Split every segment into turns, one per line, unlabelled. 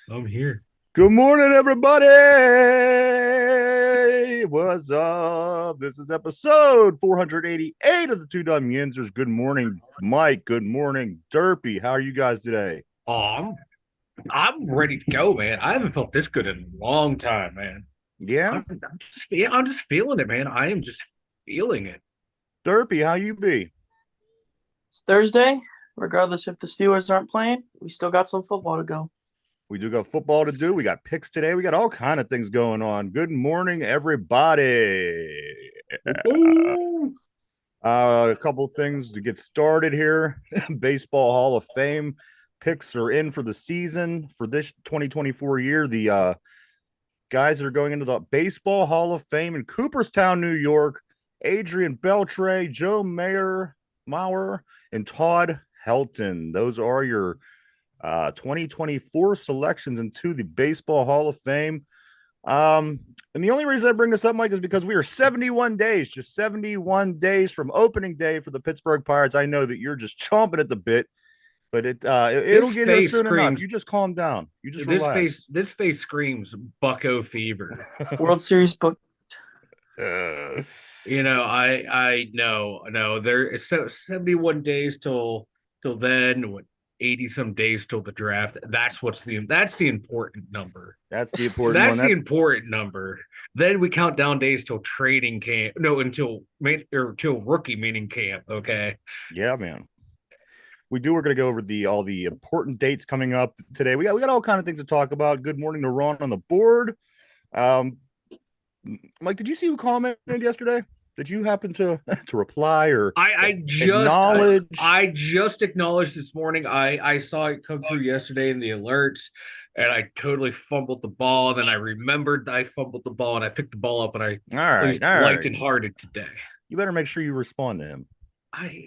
I'm here.
Good morning, everybody. What's up? This is episode 488 of the Two Dum Yinzers. Good morning, Mike. Good morning, Derpy. How are you guys today?
Oh, I'm ready to go, man. I haven't felt this good in a long time, man.
Yeah,
I'm just feeling it, man. I am just feeling it.
Derpy, how you be?
It's Thursday. Regardless if the Steelers aren't playing, we still got some football to go.
We do got football to do. We got picks today. We got all kind of things going on. Good morning, everybody.
Ooh.
A couple things to get started here. Baseball Hall of Fame picks are in for the season for this 2024 year. The guys that are going into the Baseball Hall of Fame in Cooperstown, New York: Adrian Beltre, Joe Mauer, and Todd Helton. Those are your 2024 selections into the Baseball Hall of Fame. And the only reason I bring this up, Mike, is because we are 71 days, just 71 days from opening day for the Pittsburgh Pirates. I know that you're just chomping at the bit, but it'll
This
get here
face
soon enough.
screams.
You just calm down. You just
This
relax.
face. This face screams Bucko fever.
World Series book.
uh,
I know. No, there is 71 days till then. What 80 some days till the draft. That's the important number.
that's the important one.
That's the important number. Then we count down days till training camp. No, till rookie meeting camp. Okay.
Yeah, man. We're going to go over the all the important dates coming up today. We got all kind of things to talk about. Good morning to Ron on the board. Um, Mike, did you see who commented yesterday? Did you happen to to reply or acknowledge?
I just acknowledged this morning. I saw it come through yesterday in the alerts, and I totally fumbled the ball. Then I remembered I fumbled the ball, and I picked the ball up, and I
All right,
placed
all
light
right.
and hearted today.
You better make sure you respond to him.
I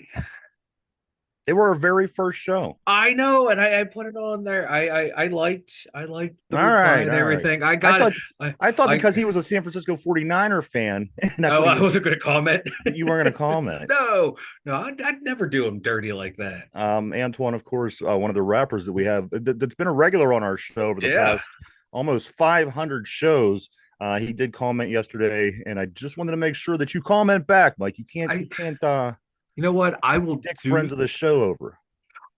They were our very first show.
I know, and I put it on there. I liked the
All
reply
right,
and
all right.
everything. I
I
got it.
thought
I
I thought
I
because he was a San Francisco 49er fan, and that's
oh,
what he
I
was,
wasn't going to comment.
you weren't going to comment.
No, no, I'd never do him dirty like that.
Antoine, of course, one of the rappers that we have that's been a regular on our show over the
Yeah,
past almost 500 shows. He did comment yesterday, and I just wanted to make sure that you comment back, Mike. You can't
I.
you can't
You know what?
dick friends of the show over.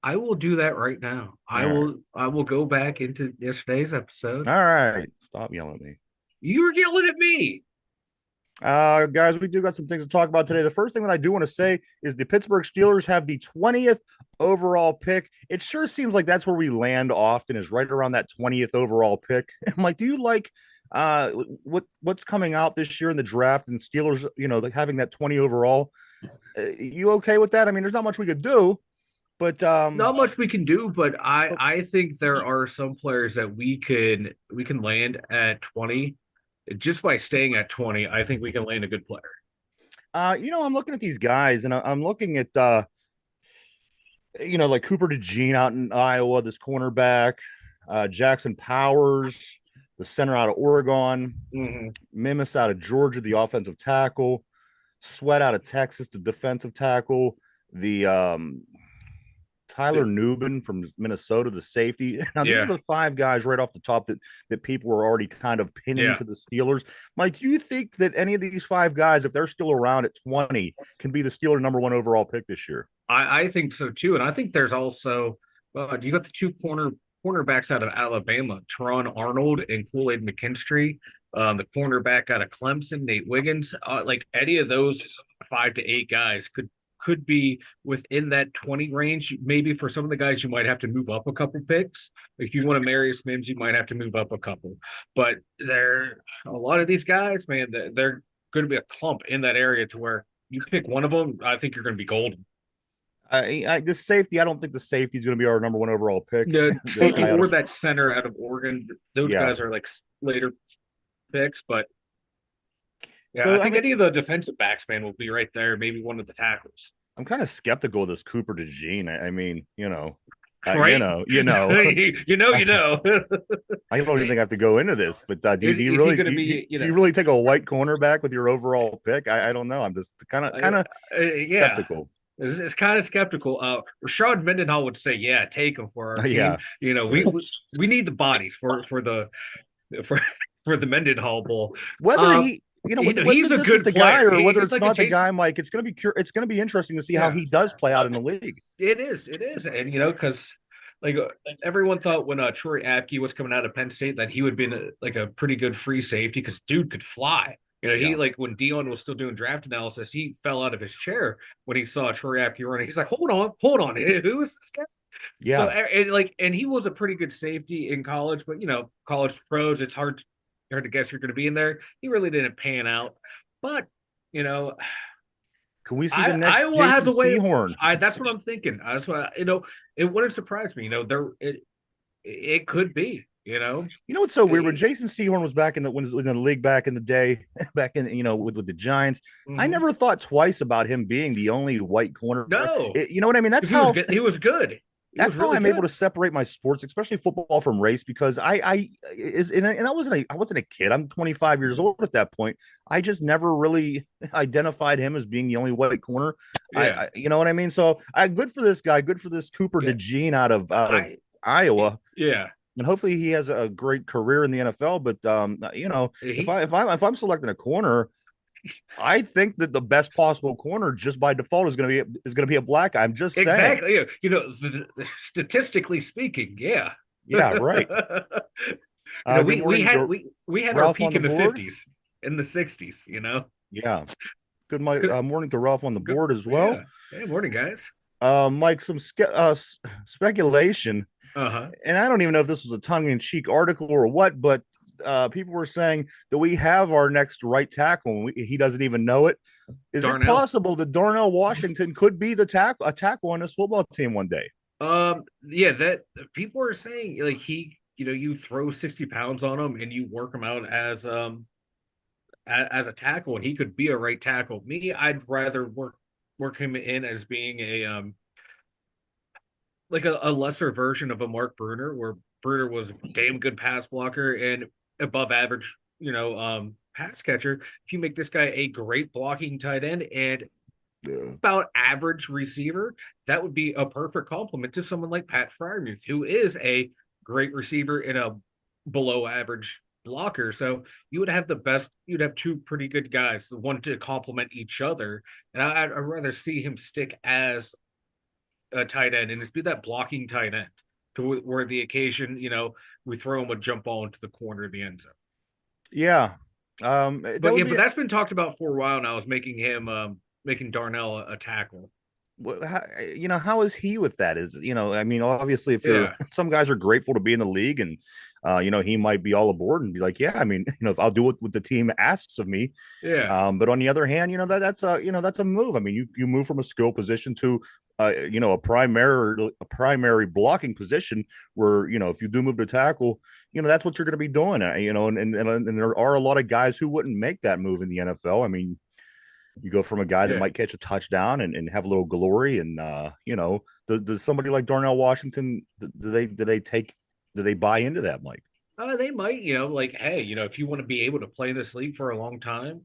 I will do that right now.
All
I
right,
will. I will go back into yesterday's episode.
all right. Stop yelling at me.
You're yelling at me.
Guys, we do got some things to talk about today. The first thing that I do want to say is the Pittsburgh Steelers have the 20th overall pick. It sure seems like that's where we land often, is right around that 20th overall pick. I'm like, do you like uh what's coming out this year in the draft and Steelers, like having that 20 overall? You okay with that? I mean, there's not much we could do, but
Not much we can do, but I
but,
I think there are some players that we can land at 20 just by staying at 20. I think we can land a good player.
I'm looking at these guys and I'm looking at like Cooper DeJean out in Iowa, this cornerback, Jackson Powers, the center out of Oregon,
Mm-hmm.
Mimis out of Georgia, the offensive tackle, Sweat out of Texas, the defensive tackle, the Tyler Newbin from Minnesota, the safety. Now, these are
Yeah,
the five guys right off the top that people were already kind of pinning
yeah.
to the Steelers. Mike, do you think that any of these five guys, if they're still around at 20, can be the Steeler number one overall pick this year?
I think so too, and I think there's also you got the two cornerbacks out of Alabama, Teron Arnold and Kool-Aid McKinstry. The cornerback out of Clemson, Nate Wiggins. Like any of those 5 to 8 guys could be within that 20 range. Maybe for some of the guys, you might have to move up a couple picks. If you want to Marius Mims, you might have to move up a couple. But there, a lot of these guys, man, they're going to be a clump in that area to where you pick one of them, I think you're going to be golden.
This safety, I don't think the safety is going to be our number one overall pick.
The
This
safety
guy out
or
of,
that center out of Oregon, those
yeah.
guys are like later picks. But yeah, I
So, I
think
mean,
any of the defensive backs, man, will be right there. Maybe one of the tackles.
I'm kind of skeptical of this Cooper DeJean. I mean,
Right?
I,
You know.
I don't even think I have to go into this, but do you
Is he
really
going to be,
do you really take a white cornerback with your overall pick? I don't know. I'm just kind
uh,
of
yeah.
skeptical.
It's kind of skeptical. Rashad Mendenhall would say, "Yeah, take him for our team."
Yeah.
You know, we need the bodies for the for for the Mendenhall Bowl.
Whether
Um,
he,
he's
whether
a
this is
good
the guy
player.
or whether
He's
it's
like a
not the
Jason.
guy, Mike, it's going to be interesting to see how
Yeah,
he does play out in the league.
it is, and because like everyone thought when Troy Apke was coming out of Penn State that he would be like a pretty good free safety because dude could fly. You know, he
Yeah.
like when Dion was still doing draft analysis, he fell out of his chair when he saw Troy Apke running. He's like, hold on, who is this guy? So
Yeah.
and he was a pretty good safety in college, but you know, college pros, it's hard to guess you're going to be in there. He really didn't pan out, but you know,
Can we see the next
Iowa has
Jason
a way.
Sehorn?
That's what I'm thinking. That's what you know. It wouldn't surprise me. You know, it could be. You know,
You know what's so weird? When
it,
Jason Sehorn was back in the when he was in the league back in the day, back in with the Giants, I
mhm.
never thought twice about him being the only white corner.
No,
You know what I mean?
because he was good. He was good. He
That's
was
how
really
I'm able to
good.
separate my sports, especially football, from race, because I wasn't a kid. I'm 25 years old at that point. I just never really identified him as being the only white corner.
Yeah,
You know what I mean? So I good for this guy, good for this Cooper
yeah.
DeJean out of
I
Iowa,
yeah.
and hopefully he has a great career in the NFL. But
He
if I'm selecting a corner, I think that the best possible corner just by default is going to be a black guy. I'm just saying.
exactly. Yeah. You know, statistically speaking, yeah.
Yeah, right.
You know,
Good morning to
we had our
Ralph on
peak
the
in the
board.
50s, in the 60s. You know,
Yeah. Good
good,
morning to Ralph on the
good.
board as well.
Yeah. Hey, morning, guys.
Mike, some speculation,
Uh huh.
and I don't even know if this was a tongue-in-cheek article or what, but people were saying that we have our next right tackle, and he doesn't even know it. Is it
Darnell.
possible that Darnell Washington could be a tackle on this football team one day?
Yeah, that people are saying like you know, you throw 60 pounds on him and you work him out as a tackle, and he could be a right tackle. Me, I'd rather work him in as being like a lesser version of a Mark Bruner, where Bruner was a damn good pass blocker and above average, you know, pass catcher. If you make this guy a great blocking tight end and
Yeah.
about average receiver, that would be a perfect complement to someone like Pat Fryermuth, who is a great receiver and a below average blocker. So you'd have two pretty good guys, the one to complement each other. And I'd rather see him stick as a tight end and just be that blocking tight end to where the occasion, you know, we throw him a jump ball into the corner of the end zone.
Yeah. That
But
would
yeah,
be
but that's been talked about for a while now, is making him making Darnell a tackle.
how is he with that? I mean, obviously, if you're
Yeah.
some guys are grateful to be in the league, and he might be all aboard and be like, yeah, I mean, if I'll do what the team asks of me.
Yeah.
But on the other hand, that's a move. I mean, you move from a skill position to a primary blocking position where if you do move to tackle, that's what you're going to be doing. And there are a lot of guys who wouldn't make that move in the NFL. I mean, you go from a guy that
Yeah.
might catch a touchdown and have a little glory, and does somebody like Darnell Washington, do they buy into that, Mike?
They might, you know, like, hey, you know, if you want to be able to play in this league for a long time,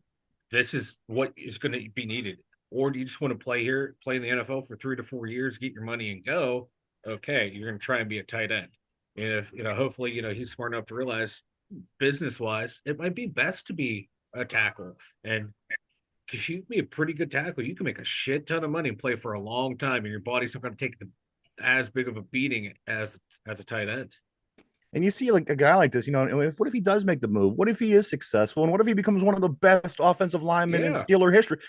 this is what is going to be needed. Or do you just want to play in the NFL for 3 to 4 years, get your money and go? Okay, you're going to try and be a tight end. And if, you know, hopefully, you know, he's smart enough to realize business wise, it might be best to be a tackle. And because you can be a pretty good tackle, you can make a shit ton of money and play for a long time, and your body's not going to take as big of a beating as a tight end.
And you see like a guy like this, what if he does make the move? What if he is successful? And what if he becomes one of the best offensive linemen in
Yeah.
Steeler history?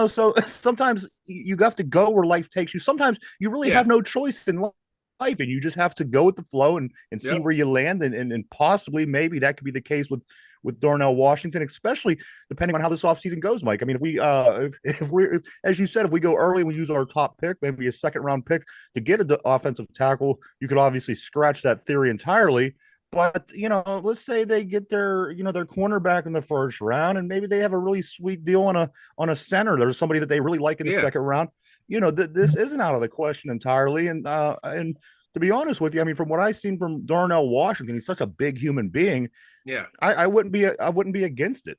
So sometimes you have to go where life takes you. Sometimes you really
Yeah.
have no choice in life, and you just have to go with the flow and see
Yep.
where you land. And possibly maybe that could be the case with Darnell Washington, especially depending on how this offseason goes, Mike. I mean, if as you said, if we go early, we use our top pick, maybe a second round pick to get an offensive tackle, you could obviously scratch that theory entirely. But let's say they get their cornerback in the first round, and maybe they have a really sweet deal on a center. There's somebody that they really like in the
Yeah.
second round. This isn't out of the question entirely. And to be honest with you, I mean, from what I've seen from Darnell Washington, he's such a big human being.
Yeah.
I wouldn't be against it.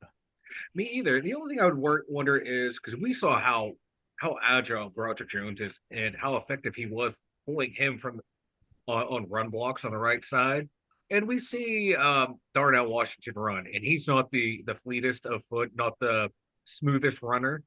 Me either. The only thing I would wonder is because we saw how how agile Broderick Jones is and how effective he was pulling him from on run blocks on the right side. And we see Darnell Washington run, and he's not the fleetest of foot, not the smoothest runner.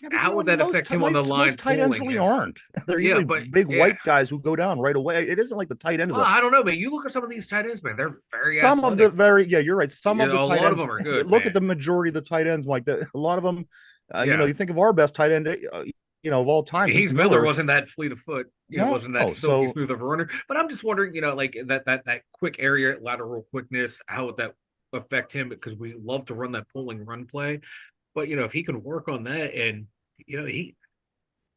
Yeah, but
How would that affect him on the line
most tight ends
pulling
really
him?
aren't. They're
Yeah,
usually
but
big
yeah,
white guys who go down right away. It isn't like the tight end is
well,
a
I don't know, but you look at some of these tight ends, man, they're very
some of the
athletic.
very yeah, you're right. Some
You
of the
know, a
tight
lot of
ends
them are good,
look at
man.
the majority of the tight ends like that. A lot of them,
Yeah,
you think of our best tight end, of all time, Heath
Heath Miller
Miller.
wasn't that fleet of foot,
No,
wasn't that silky
so
smooth of a runner. But I'm just wondering, like that quick area lateral quickness, how would that affect him? Because we love to run that pulling run play, but if he can work on that, and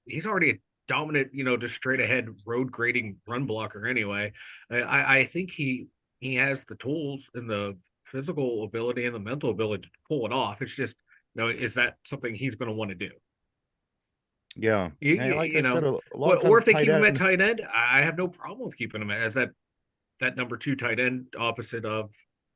he's already a dominant, just straight ahead road grading run blocker anyway. I think he has the tools and the physical ability and the mental ability to pull it off. It's just, is that something he's going to want to do?
yeah.
You,
And
you,
like I
you
said,
know,
a lot of
or
times
if they
tight
keep him at
end.
tight end, I have no problem with keeping him as that number two tight end opposite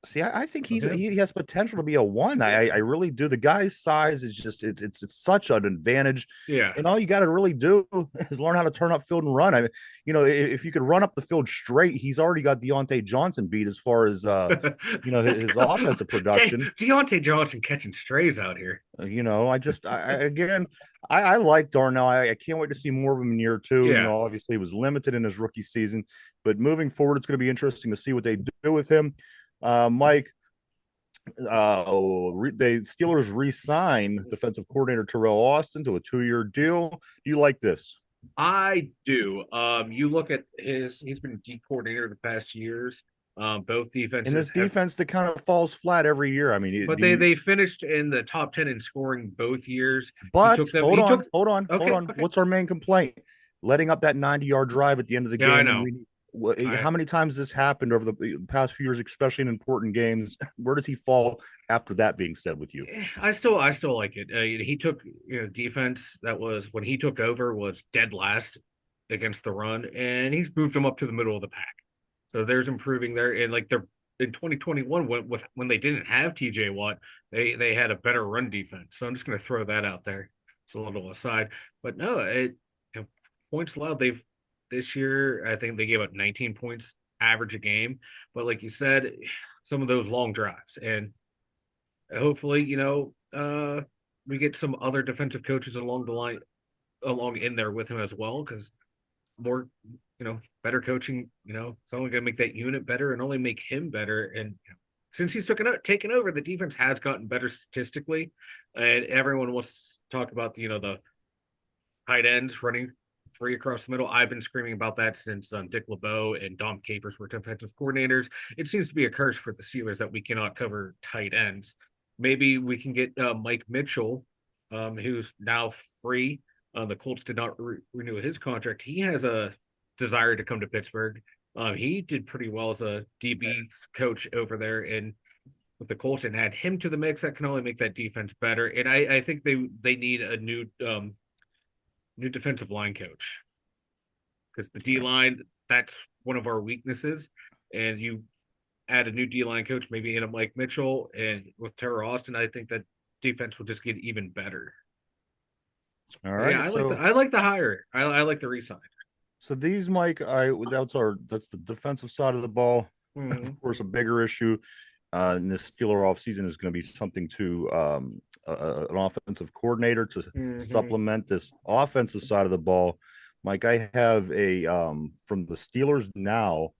See, I think
of him.
he has potential to be a one. I really do. The guy's size is just it's such an advantage,
Yeah.
and all you got to really do is learn how to turn up field and run. I mean, if you could run up the field straight, he's already got Deontay Johnson beat as far as his offensive production.
Deontay Johnson catching strays out here.
I just again I like Darnell. I can't wait to see more of him in year two.
Yeah.
Obviously he was limited in his rookie season, but moving forward, it's going to be interesting to see what they do with him. Mike, the Steelers re-sign defensive coordinator Terrell Austin to a 2-year deal. Do you like this?
I do. You look at he's been D coordinator the past years. Both
In
defenses
this
have,
defense that kind of falls flat every year. I mean,
but they finished in the top 10 in scoring both years. He
but
took them.
hold
He took.
on, hold on, hold
Okay.
on.
Okay.
What's our main complaint? Letting up that 90-yard drive at the end of the
Yeah, I
game.
know.
How many times this happened over the past few years, especially in important games? Where does he fall after that being said with you?
I still like it. He took defense that was when he took over was dead last against the run, and he's moved them up to the middle of the pack. So there's improving there, and like they're in 2021 when they didn't have TJ Watt, they had a better run defense. So I'm just going to throw that out there. It's a little aside, but no, points allowed. They've this year I think they gave up 19 points average a game, but like you said, some of those long drives, and hopefully we get some other defensive coaches along the line along in there with him as well, because more better coaching, it's only going to make that unit better and only make him better. And since he's taken over, the defense has gotten better statistically, and everyone wants to talk about the tight ends running free across the middle. I've been screaming about that since Dick LeBeau and Dom Capers were defensive coordinators. It seems to be a curse for the Steelers that we cannot cover tight ends. Maybe we can get Mike Mitchell, who's now free. The Colts did not renew his contract. He has a desire to come to Pittsburgh. He did pretty well as a DB coach over there, and with the Colts, and add him to the mix. That can only make that defense better. And I think they need a new defensive line coach, because the D line, that's one of our weaknesses. And you add a new D line coach, maybe in a Mike Mitchell, and with Terrell Austin, I think that defense will just get even better.
All
Yeah,
right,
I like the hire. I like the resign.
so these, Mike, that's the defensive side of the ball.
Mm-hmm.
Of course, a bigger issue in this Steeler offseason is going to be something to an offensive coordinator to supplement this offensive side of the ball. Mike, I have a from the Steelers now.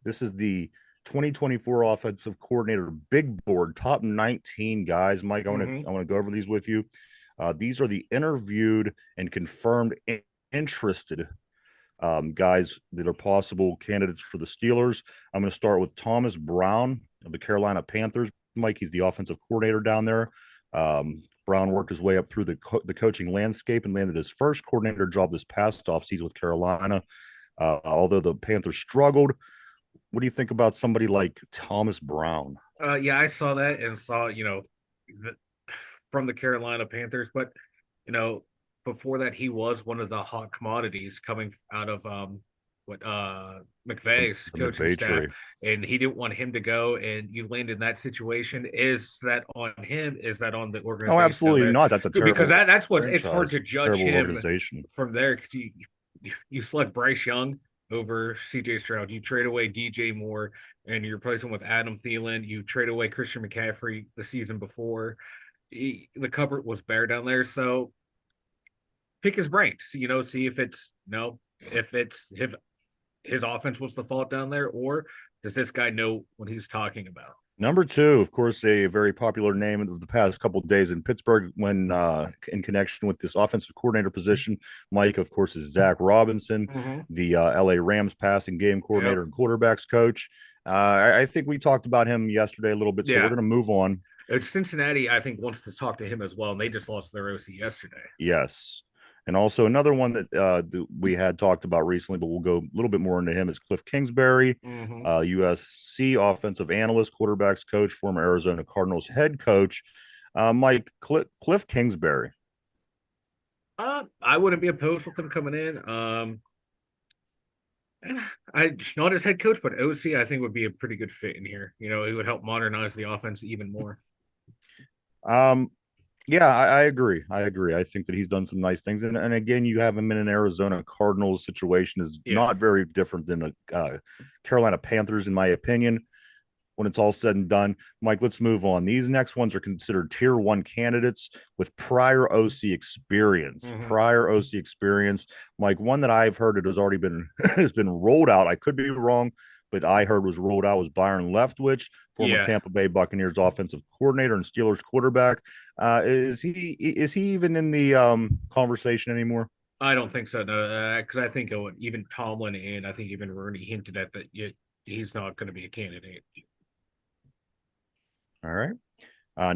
This is the 2024 offensive coordinator big board, top 19 guys. Mike, I want to go over these with you. These are the interviewed and confirmed interested guys that are possible candidates for the Steelers. I'm going to start with Thomas Brown of the Carolina Panthers. Mike, he's the offensive coordinator down there. Brown worked his way up through the coaching landscape and landed his first coordinator job this past offseason with Carolina. Although the Panthers struggled, what do you think about somebody like Thomas Brown?
Yeah, I saw that and saw from the Carolina Panthers, but before that he was one of the hot commodities coming out of McVay's
The
coaching
McVay
staff,
tree.
and he didn't want him to go, and you land in that situation. Is that on him? Is that on the
Oh,
organization down
absolutely
there?
not. That's a
Because
terrible
that's what it's hard
franchise,
to judge
terrible
him
organization.
from there, because you select Bryce Young over CJ Stroud. You trade away DJ Moore and you replace him with Adam Thielen. You trade away Christian McCaffrey the season before. The cupboard was bare down there. So pick his brains, see if it's if his offense was the fault down there, or does this guy know what he's talking about?
Number two, of course, a very popular name of the past couple of days in Pittsburgh when in connection with this offensive coordinator position. Mike, of course, is Zach Robinson, the LA Rams passing game coordinator
Yep.
and quarterbacks coach. I think we talked about him yesterday a little bit, so we're
Yeah.
going to move on.
Cincinnati, I think, wants to talk to him as well, and they just lost their OC yesterday.
Yes. And also another one that we had talked about recently, but we'll go a little bit more into him, is Cliff Kingsbury, USC offensive analyst, quarterbacks coach, former Arizona Cardinals head coach. Mike, Cliff Kingsbury.
I wouldn't be opposed with him coming in. And not as head coach, but OC, I think would be a pretty good fit in here. It would help modernize the offense even more.
Yeah, I agree. I think that he's done some nice things. And again, you have him in an Arizona Cardinals situation is not very different than a Carolina Panthers, in my opinion, when it's all said and done. Mike, let's move on. These next ones are considered tier one candidates with prior OC experience. Mike, one that I've heard it has already been has been rolled out. I could be wrong, but I heard was rolled out was Byron Leftwich, former Tampa Bay Buccaneers offensive coordinator and Steelers quarterback. Is he even in the conversation anymore?
I don't think so, no, because I think even Tomlin and I think even Rooney hinted at that he's not going to be a candidate.
All right.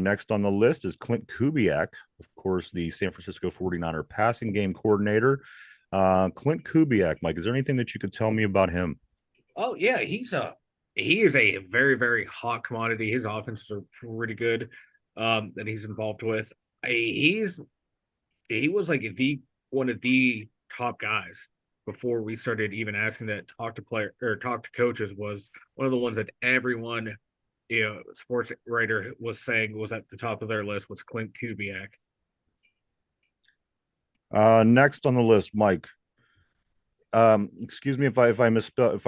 Next on the list is Clint Kubiak, of course, the San Francisco 49er passing game coordinator. Clint Kubiak, Mike, is there anything that you could tell me about him?
Oh yeah, he is a very, very hot commodity. His offenses are pretty good that he's involved with. He was like one of the top guys before we started even asking that talk to coaches. Was one of the ones that everyone sports writer was saying was at the top of their list was Clint Kubiak.
Next on the list, Mike. Excuse me if I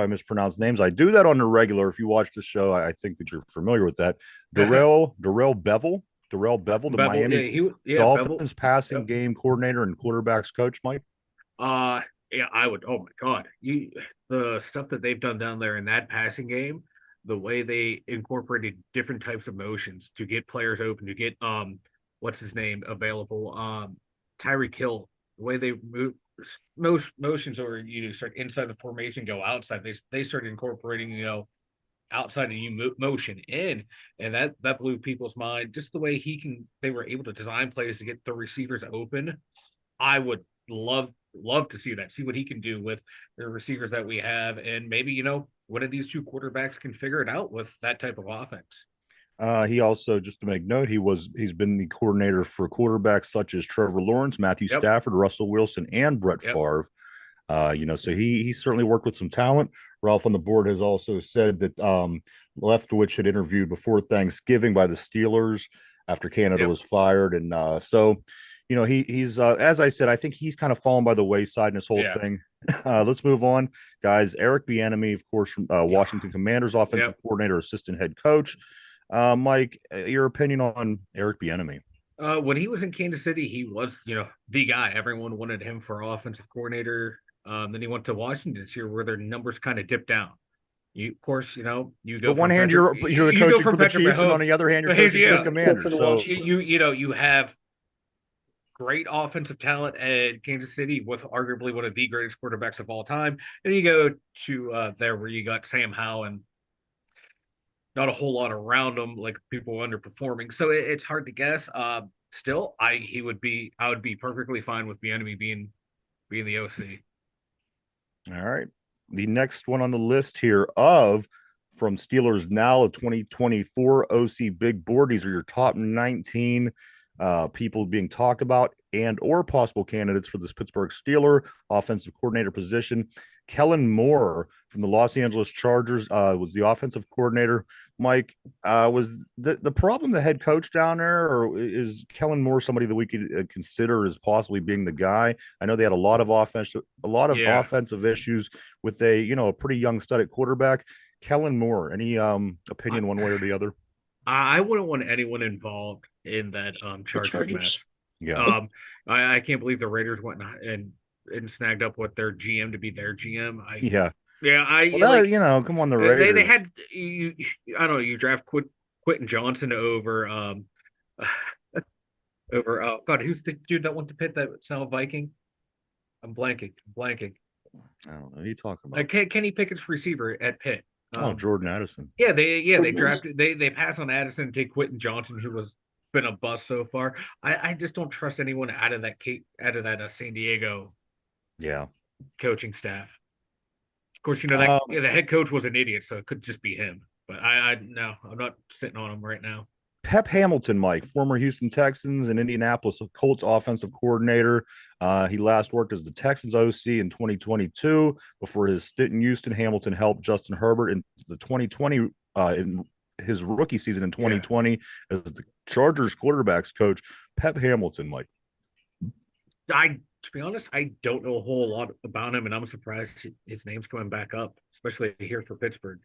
mispronounce names. I do that on the regular. If you watch the show, I think that you're familiar with that. Darrell Bevel, the Miami Dolphins passing game coordinator and quarterbacks coach. Mike.
Yeah, I would. Oh my God, the stuff that they've done down there in that passing game, the way they incorporated different types of motions to get players open, to get what's his name available, Tyreek Hill, the way they move. Most motions or start inside the formation, go outside. They started incorporating outside of you motion in, and that blew people's mind. Just the way they were able to design plays to get the receivers open. I would love to see that. See what he can do with the receivers that we have, and maybe one of these two quarterbacks can figure it out with that type of offense.
He also, just to make note, he's been the coordinator for quarterbacks such as Trevor Lawrence, Matthew Stafford, Russell Wilson, and Brett Favre. So he certainly worked with some talent. Ralph on the board has also said that Leftwich had interviewed before Thanksgiving by the Steelers after Canada was fired, and so he's as I said, I think he's kind of fallen by the wayside in this whole thing. Let's move on, guys. Eric Bieniemy, of course, from Washington Commanders offensive coordinator, assistant head coach. Mike, your opinion on Eric Bieniemy?
When he was in Kansas City, he was, the guy. Everyone wanted him for offensive coordinator. Then he went to Washington this year, where their numbers kind of dipped down. Of course, you go.
On one hand, you're coaching for the Chiefs, and on the other hand, you're coaching for the Commanders. So
you have great offensive talent at Kansas City with arguably one of the greatest quarterbacks of all time, and you go to there where you got Sam Howell and not a whole lot around them, like people underperforming. So it's hard to guess. Still, I would be perfectly fine with Bieniemy being the OC.
All right. The next one on the list here from Steelers Now, a 2024 OC Big Board. These are your top 19 people being talked about and or possible candidates for this Pittsburgh Steeler offensive coordinator position. Kellen Moore from the Los Angeles Chargers was the offensive coordinator. Mike, was the problem the head coach down there, or is Kellen Moore somebody that we could consider as possibly being the guy? I know they had a lot of
Yeah.
offensive issues with a pretty young stud at quarterback. Kellen Moore, any
I,
opinion one way or the other?
I wouldn't want anyone involved in that
The
Chargers
Chargers.
mess.
Yeah,
I can't believe the Raiders went and snagged up with their GM to be their GM.
yeah.
Yeah,
Well,
like
come on, the
they
Raiders.
had you. I don't know. You draft Quentin Johnson over over God, who's the dude that went to Pitt that's now a Viking? I'm blanking.
I don't know. Who you talking about?
Kenny Pickett's receiver at Pitt.
Oh, Jordan Addison.
Yeah, they
Chargers.
drafted they pass on Addison and take Quentin Johnson, who was been a bust so far. I just don't trust anyone out of that San Diego
Yeah.
coaching staff. Of course, you know that
Um,
the head coach was an idiot, so it could just be him. But I no, I'm not sitting on him right now.
Pep Hamilton, Mike, former Houston Texans and Indianapolis Colts offensive coordinator. He last worked as the Texans OC in 2022. Before his stint in Houston, Hamilton helped Justin Herbert in the 2020 in his rookie season in 2020 as the Chargers quarterbacks coach. Pep Hamilton, Mike.
To be honest, I don't know a whole lot about him, and I'm surprised his name's coming back up, especially here for Pittsburgh.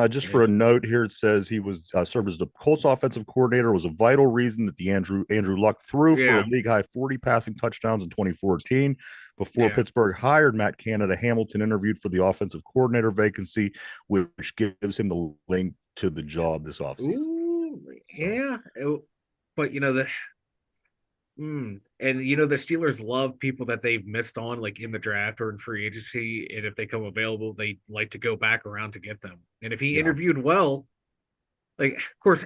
Just for a note here, it says he was served as the Colts offensive coordinator. Was a vital reason that the Andrew Luck threw for a league high 40 passing touchdowns in 2014. Before Pittsburgh hired Matt Canada, Hamilton interviewed for the offensive coordinator vacancy, which gives him the link to the job this offseason.
Ooh, yeah, but and the Steelers love people that they've missed on, like in the draft or in free agency, and if they come available, they like to go back around to get them. And if he interviewed well, like of course,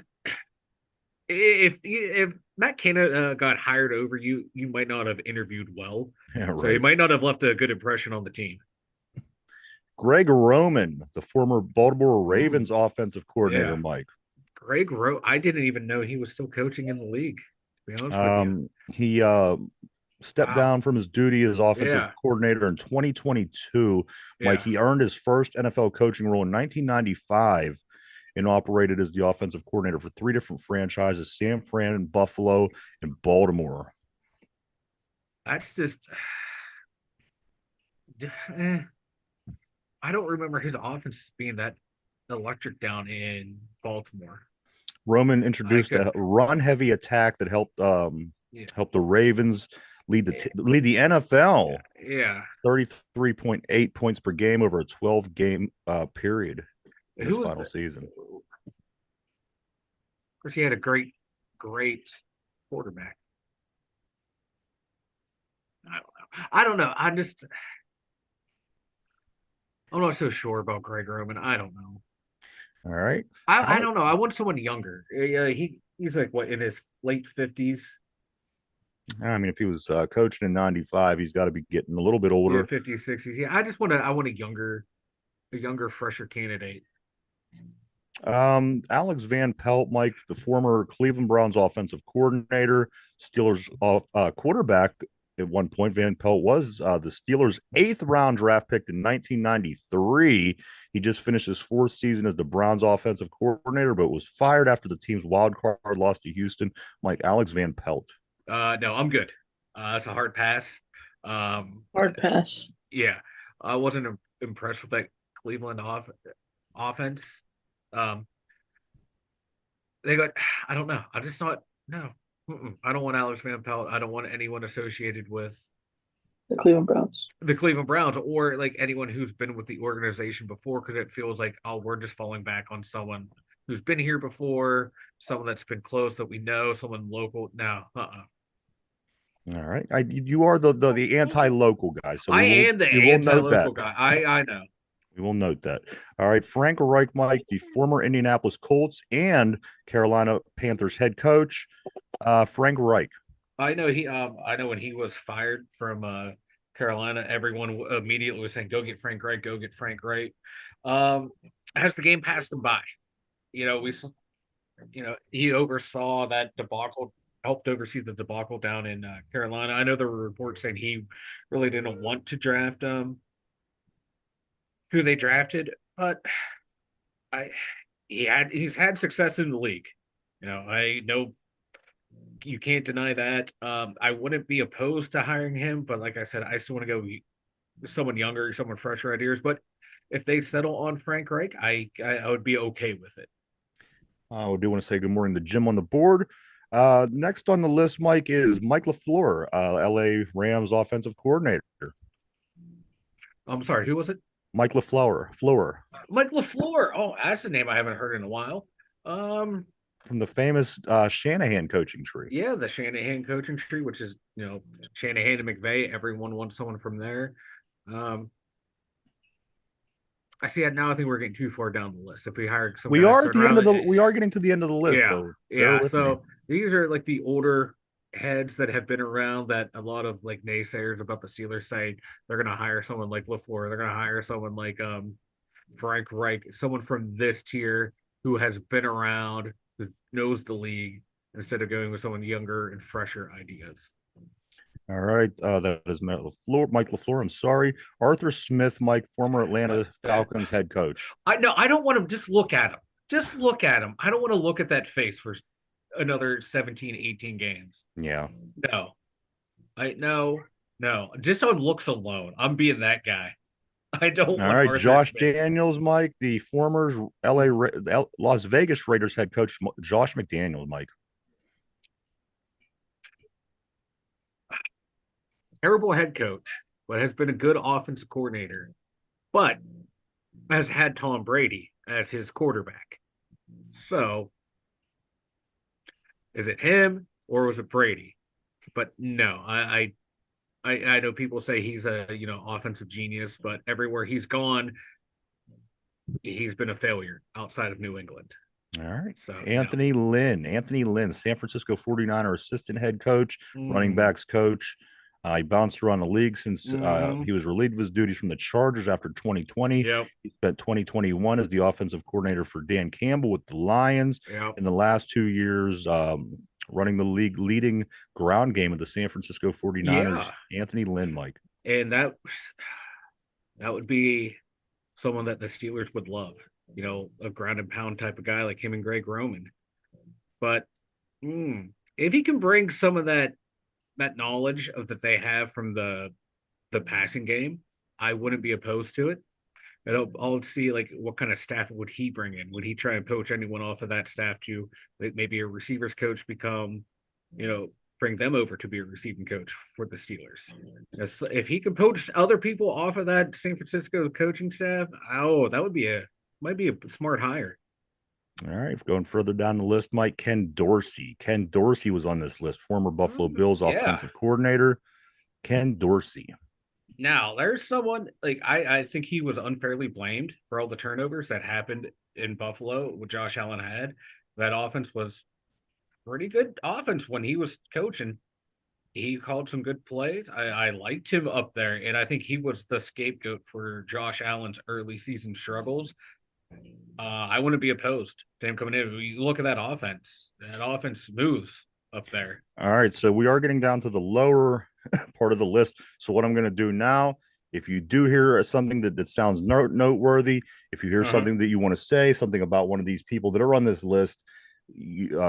if Matt Canada got hired over you, you might not have interviewed well, so he might not have left a good impression on the team.
Greg Roman, the former Baltimore Ravens offensive coordinator, Mike.
I didn't even know he was still coaching in the league. To be honest with you.
He stepped down from his duty as offensive coordinator in 2022. Mike, he earned his first NFL coaching role in 1995 and operated as the offensive coordinator for 3 different franchises: San Fran, Buffalo, and Baltimore.
That's just I don't remember his offense being that electric down in Baltimore.
Roman introduced a run-heavy attack that helped help the Ravens lead the NFL. 33.8 points per game over a 12-game period in his final season.
Of course, he had a great quarterback. I don't know. I'm not so sure about Greg Roman. I don't know.
All right.
I don't know. I want someone younger. He's like what, in his late 50s.
I mean, if he was coaching in 95, he's got to be getting a little bit older.
Yeah, 50s, 60s. Yeah, I want a younger, fresher candidate.
Alex Van Pelt, Mike, the former Cleveland Browns offensive coordinator, Steelers quarterback. At one point, Van Pelt was the Steelers' 8th round draft pick in 1993. He just finished his 4th season as the Browns offensive coordinator, but was fired after the team's wild card loss to Houston. Mike, Alex Van Pelt.
No, I'm good. That's a hard pass.
Hard pass.
Yeah, I wasn't impressed with that Cleveland offense. They got. I don't know. I just not. No, I don't want Alex Van Pelt. I don't want anyone associated with
the Cleveland Browns.
The Cleveland Browns, or like anyone who's been with the organization before, because it feels like, oh, we're just falling back on someone who's been here before, someone that's been close that we know, someone local. No,
All right, you are the anti-local guy, so
I am the anti-local guy. I know.
We will note that. All right, Frank Reich, Mike, the former Indianapolis Colts and Carolina Panthers head coach, Frank Reich.
I know I know when he was fired from Carolina, everyone immediately was saying, "Go get Frank Reich. Go get Frank Reich." As the game passed him by, he oversaw that debacle, helped oversee the debacle down in Carolina. I know there were reports saying he really didn't want to draft him. who they drafted, but I he's had success in the league. I know you can't deny that. I wouldn't be opposed to hiring him, but like I said, I still want to go someone younger, someone fresher ideas. But if they settle on Frank Reich, I would be okay with it.
I do want to say good morning to Jim on the board. Next on the list, Mike, is Mike LaFleur, LA Rams offensive coordinator.
I'm sorry, who was it?
Mike LaFleur.
Mike LaFleur. Oh, that's a name I haven't heard in a while.
From the famous Shanahan coaching tree.
Yeah, the Shanahan coaching tree, which is Shanahan to McVay. Everyone wants someone from there. I see it now. I think we're getting too far down the list. If we hire some,
we are at the end of the. We are getting to the end of the list.
Yeah. So these are like the older heads that have been around. That a lot of like naysayers about the Steelers say they're going to hire someone like LaFleur. They're going to hire someone like Frank Reich, someone from this tier who has been around, who knows the league, instead of going with someone younger and fresher ideas.
All right, that is Mike LaFleur. I'm sorry, Arthur Smith, Mike, former Atlanta Falcons head coach.
I don't want to just look at him. Just look at him. I don't want to look at that face for another 17, 18 games.
Yeah.
No. Just on looks alone, I'm being that guy. I don't.
All right, Arthur Josh Smith. Daniels, Mike, the former Las Vegas Raiders head coach, Josh McDaniels, Mike.
Terrible head coach, but has been a good offensive coordinator, but has had Tom Brady as his quarterback. So, is it him or was it Brady? But no, I know people say he's a offensive genius, but everywhere he's gone, he's been a failure outside of New England.
All right. So Anthony Lynn, San Francisco 49er assistant head coach, running backs coach. He bounced around the league since he was relieved of his duties from the Chargers after 2020.
Yep.
He spent 2021 as the offensive coordinator for Dan Campbell with the Lions.
Yep.
In the last 2 years, running the league leading ground game of the San Francisco 49ers. Yeah. Anthony Lynn, Mike.
And that would be someone that the Steelers would love. A ground and pound type of guy like him and Greg Roman. But if he can bring some of that knowledge that they have from the passing game, I wouldn't be opposed to it. I'll see like what kind of staff would he bring in? Would he try and poach anyone off of that staff to maybe a receivers coach become, bring them over to be a receiving coach for the Steelers? If he could poach other people off of that San Francisco coaching staff, that might be a smart hire.
All right, going further down the list, Mike, Ken Dorsey. Ken Dorsey was on this list, former Buffalo Bills offensive coordinator. Ken Dorsey.
Now, there's someone, like, I think he was unfairly blamed for all the turnovers that happened in Buffalo with Josh Allen had. That offense was pretty good offense when he was coaching. He called some good plays. I liked him up there, and I think he was the scapegoat for Josh Allen's early season struggles. I wouldn't be opposed to him coming in. You look at that offense. That offense moves up there.
All right, so we are getting down to the lower part of the list. So what I'm going to do now, if you do hear something that sounds noteworthy, if you hear something that you want to say, something about one of these people that are on this list,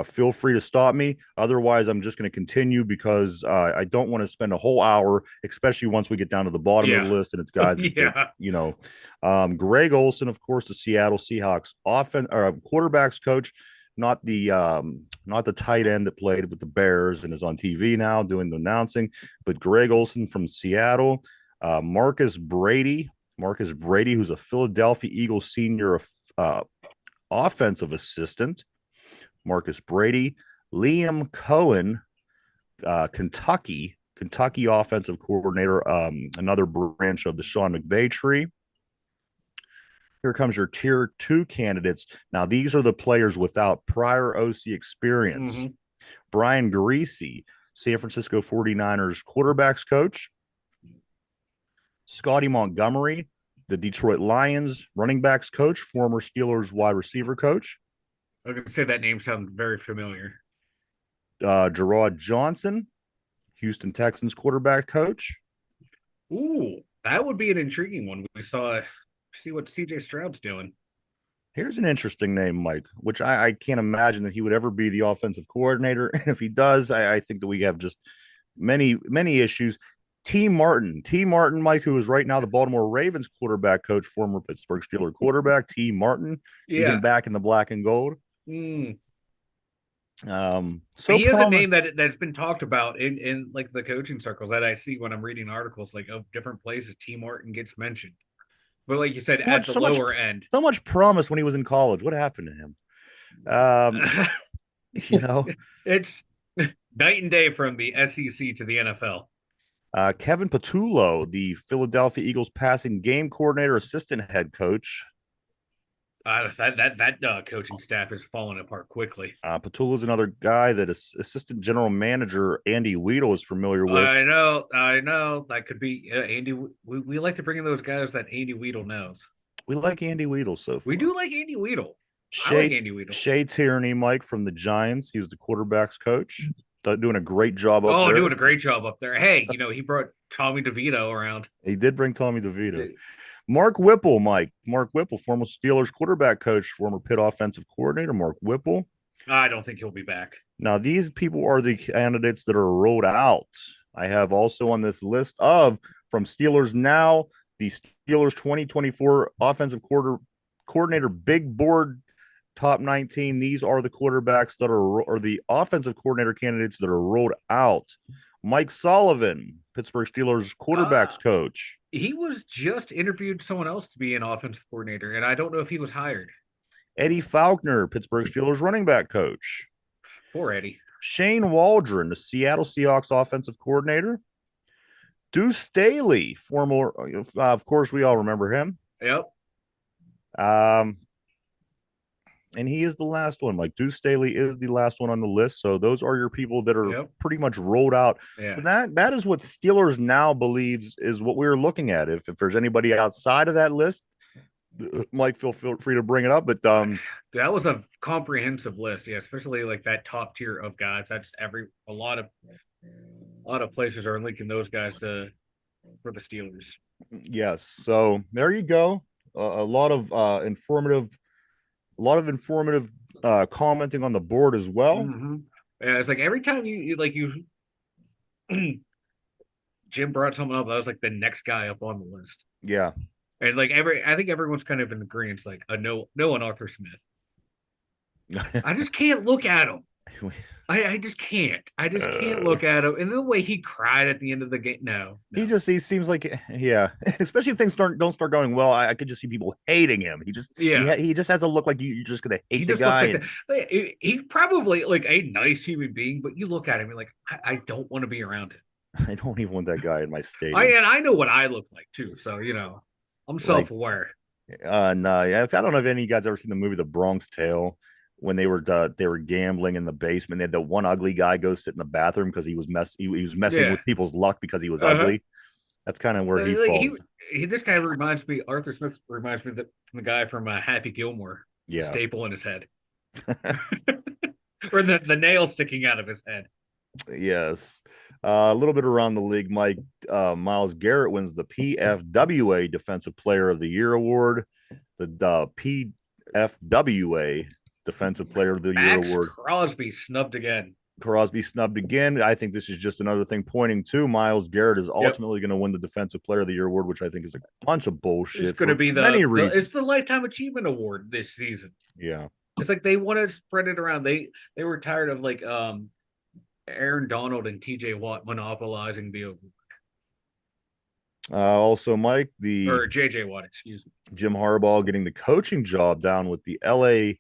feel free to stop me. Otherwise, I'm just going to continue because I don't want to spend a whole hour, especially once we get down to the bottom of the list and it's guys that, Greg Olsen, of course, the Seattle Seahawks quarterbacks coach, not the tight end that played with the Bears and is on TV now doing the announcing, but Greg Olsen from Seattle. Marcus Brady, who's a Philadelphia Eagles senior offensive assistant. Marcus Brady. Liam Cohen, Kentucky offensive coordinator, another branch of the Sean McVay tree. Here comes your tier 2 candidates. Now, these are the players without prior OC experience. Brian Greasy, San Francisco 49ers quarterbacks coach. Scotty Montgomery, the Detroit Lions running backs coach, former Steelers wide receiver coach.
I was going to say that name sounds very familiar.
Gerard Johnson, Houston Texans quarterback coach.
Ooh, that would be an intriguing one. We saw see what CJ Stroud's doing.
Here's an interesting name, Mike, which I can't imagine that he would ever be the offensive coordinator. And if he does, I think that we have just many, many issues. T. Martin, Mike, who is right now the Baltimore Ravens quarterback coach, former Pittsburgh Steelers quarterback. T. Martin, see him back in the black and gold.
Mm.
So
he has a name that's been talked about in like the coaching circles that I see when I'm reading articles like of different places. T. Martin gets mentioned, but like you said, at the lower end,
so much promise when he was in college. What happened to him? You know,
it's night and day from the SEC to the NFL.
Kevin Patullo, the Philadelphia Eagles passing game coordinator, assistant head coach.
That coaching staff is falling apart quickly.
Patullo is another guy that is assistant general manager Andy Weedle is familiar with.
I know. That could be Andy. We like to bring in those guys that Andy Weedle knows.
We like Andy Weedle so far.
We do like Andy Weedle. I like Andy Weedle.
Shea Tierney, Mike, from the Giants. He was the quarterback's coach. Doing a great job up there.
Doing a great job up there. Hey, he brought Tommy DeVito around.
He did bring Tommy DeVito. Mark Whipple, Mike. Mark Whipple, former Steelers quarterback coach, former Pitt offensive coordinator. Mark Whipple.
I don't think he'll be back.
Now, these people are the candidates that are rolled out. I have also on this list from Steelers Now, the Steelers 2024 offensive coordinator big board top 19. These are the quarterbacks that are the offensive coordinator candidates that are rolled out. Mike Sullivan, Pittsburgh Steelers quarterbacks coach.
He was just interviewed someone else to be an offensive coordinator, and I don't know if he was hired.
Eddie Faulkner, Pittsburgh Steelers running back coach.
Poor Eddie.
Shane Waldron, the Seattle Seahawks offensive coordinator. Deuce Staley, former, of course, we all remember him.
Yep.
And he is the last one. Like Deuce Staley is the last one on the list. So those are your people that are pretty much rolled out. Yeah. So that is what Steelers Now believes is what we're looking at. If there's anybody outside of that list, Mike, feel free to bring it up. But
that was a comprehensive list, yeah, especially like that top tier of guys. That's a lot of places are linking those guys for the Steelers.
Yes. So there you go. A lot of informative commenting on the board as well.
Mm-hmm. Yeah, it's like every time you Jim brought someone up, that was like the next guy up on the list.
Yeah.
And like I think everyone's kind of in agreement. It's like no one Arthur Smith. I just can't look at him. I just can't. I just can't look at him. And the way he cried at the end of the game. No.
He seems like, yeah. Especially if things don't start going well, I could just see people hating him. He just has a look like you're just gonna hate the guy.
He's probably like a nice human being, but you look at him, you're like, I don't want to be around him.
I don't even want that guy in my stadium.
And I know what I look like too, so I'm self-aware.
No, I don't know if any of you guys ever seen the movie The Bronx Tale. When they were gambling in the basement, they had the one ugly guy go sit in the bathroom because he was messing with people's luck because he was ugly. That's kind of where he falls.
This guy reminds me. Arthur Smith reminds me of the guy from Happy Gilmore.
Yeah,
staple in his head, or the nail sticking out of his head.
Yes, a little bit around the league. Mike Myles Garrett wins the PFWA Defensive Player of the Year award. The PFWA Defensive Player of the Year award.
Crosby snubbed again.
I think this is just another thing pointing to Myles Garrett is ultimately going to win the Defensive Player of the Year award, which I think is a bunch of bullshit.
It's going to be many reasons. It's the Lifetime Achievement Award this season.
Yeah,
it's like they want to spread it around. They were tired of like Aaron Donald and TJ Watt monopolizing the award.
Also, Mike,
or JJ Watt, excuse me.
Jim Harbaugh getting the coaching job down with the LA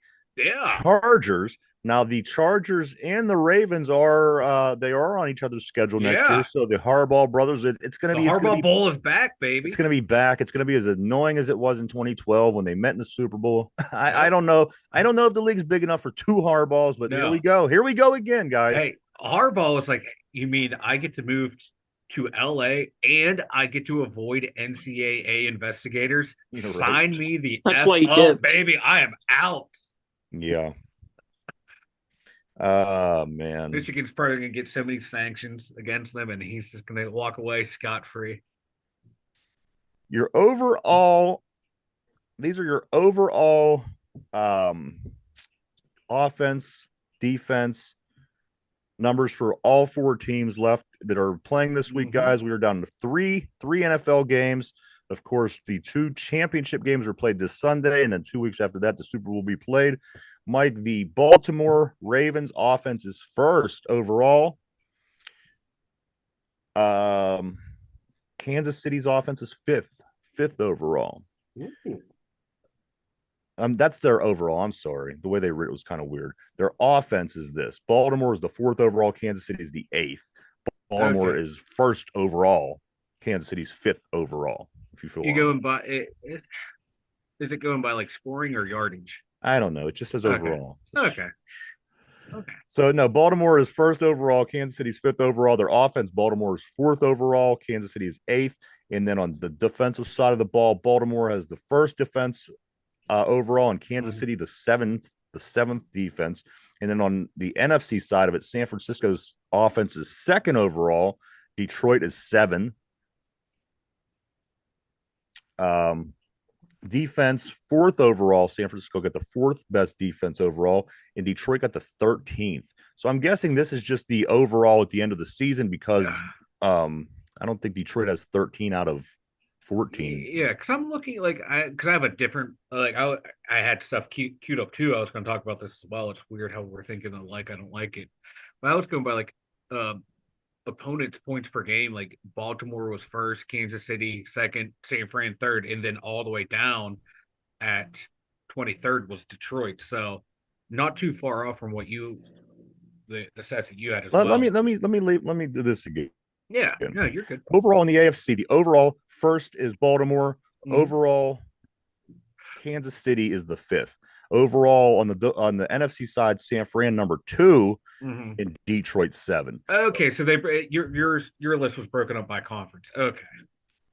Chargers. Now the Chargers and the Ravens are on each other's schedule next year. So the Harbaugh brothers, it's going to be
Harbaugh Bowl is back, baby.
It's going to be back. It's going to be as annoying as it was in 2012 when they met in the Super Bowl. I don't know. I don't know if the league's big enough for two Harbaughs, but here we go. Here we go again, guys.
Hey, Harbaugh is like, you mean I get to move to LA and I get to avoid NCAA investigators? Sign me the
That's why you did,
baby. I am out.
Yeah. Man.
Michigan's probably gonna get so many sanctions against them, and he's just gonna walk away scot-free.
Your overall these are your overall offense, defense numbers for all four teams left that are playing this week, guys. We are down to three NFL games. Of course, the two championship games are played this Sunday, and then 2 weeks after that, the Super Bowl will be played. Mike, the Baltimore Ravens offense is first overall. Kansas City's offense is fifth overall.
Ooh.
That's their overall. I'm sorry. The way they read it was kind of weird. Their offense is this. Baltimore is the fourth overall. Kansas City is the eighth. Baltimore is first overall. Kansas City's fifth overall. If you feel
you going by is it going by like scoring or yardage?
I don't know. It just says overall.
Okay.
So no, Baltimore is first overall. Kansas City's fifth overall. Their offense, Baltimore is fourth overall. Kansas City is eighth. And then on the defensive side of the ball, Baltimore has the first defense overall, and Kansas City the seventh defense. And then on the NFC side of it, San Francisco's offense is second overall. Detroit is 7. Defense fourth overall. San Francisco got the fourth best defense overall, and Detroit got the 13th. So I'm guessing this is just the overall at the end of the season because I don't think Detroit has 13 out of 14.
Yeah, because I'm looking like I have a different I had stuff queued up too. I was going to talk about this as well. It's weird how we're thinking of I don't like it, but I was going by opponents points per game. Like Baltimore was first, Kansas City second, San Fran third, and then all the way down at 23rd was Detroit. So not too far off from what the stats that you had as well.
Let me do this again.
Yeah, no, you're good.
Overall in the AFC, the overall first is Baltimore. Overall, Kansas City is the fifth. Overall on the NFC side, San Fran number 2, and Detroit 7.
Okay, so your list was broken up by conference. Okay.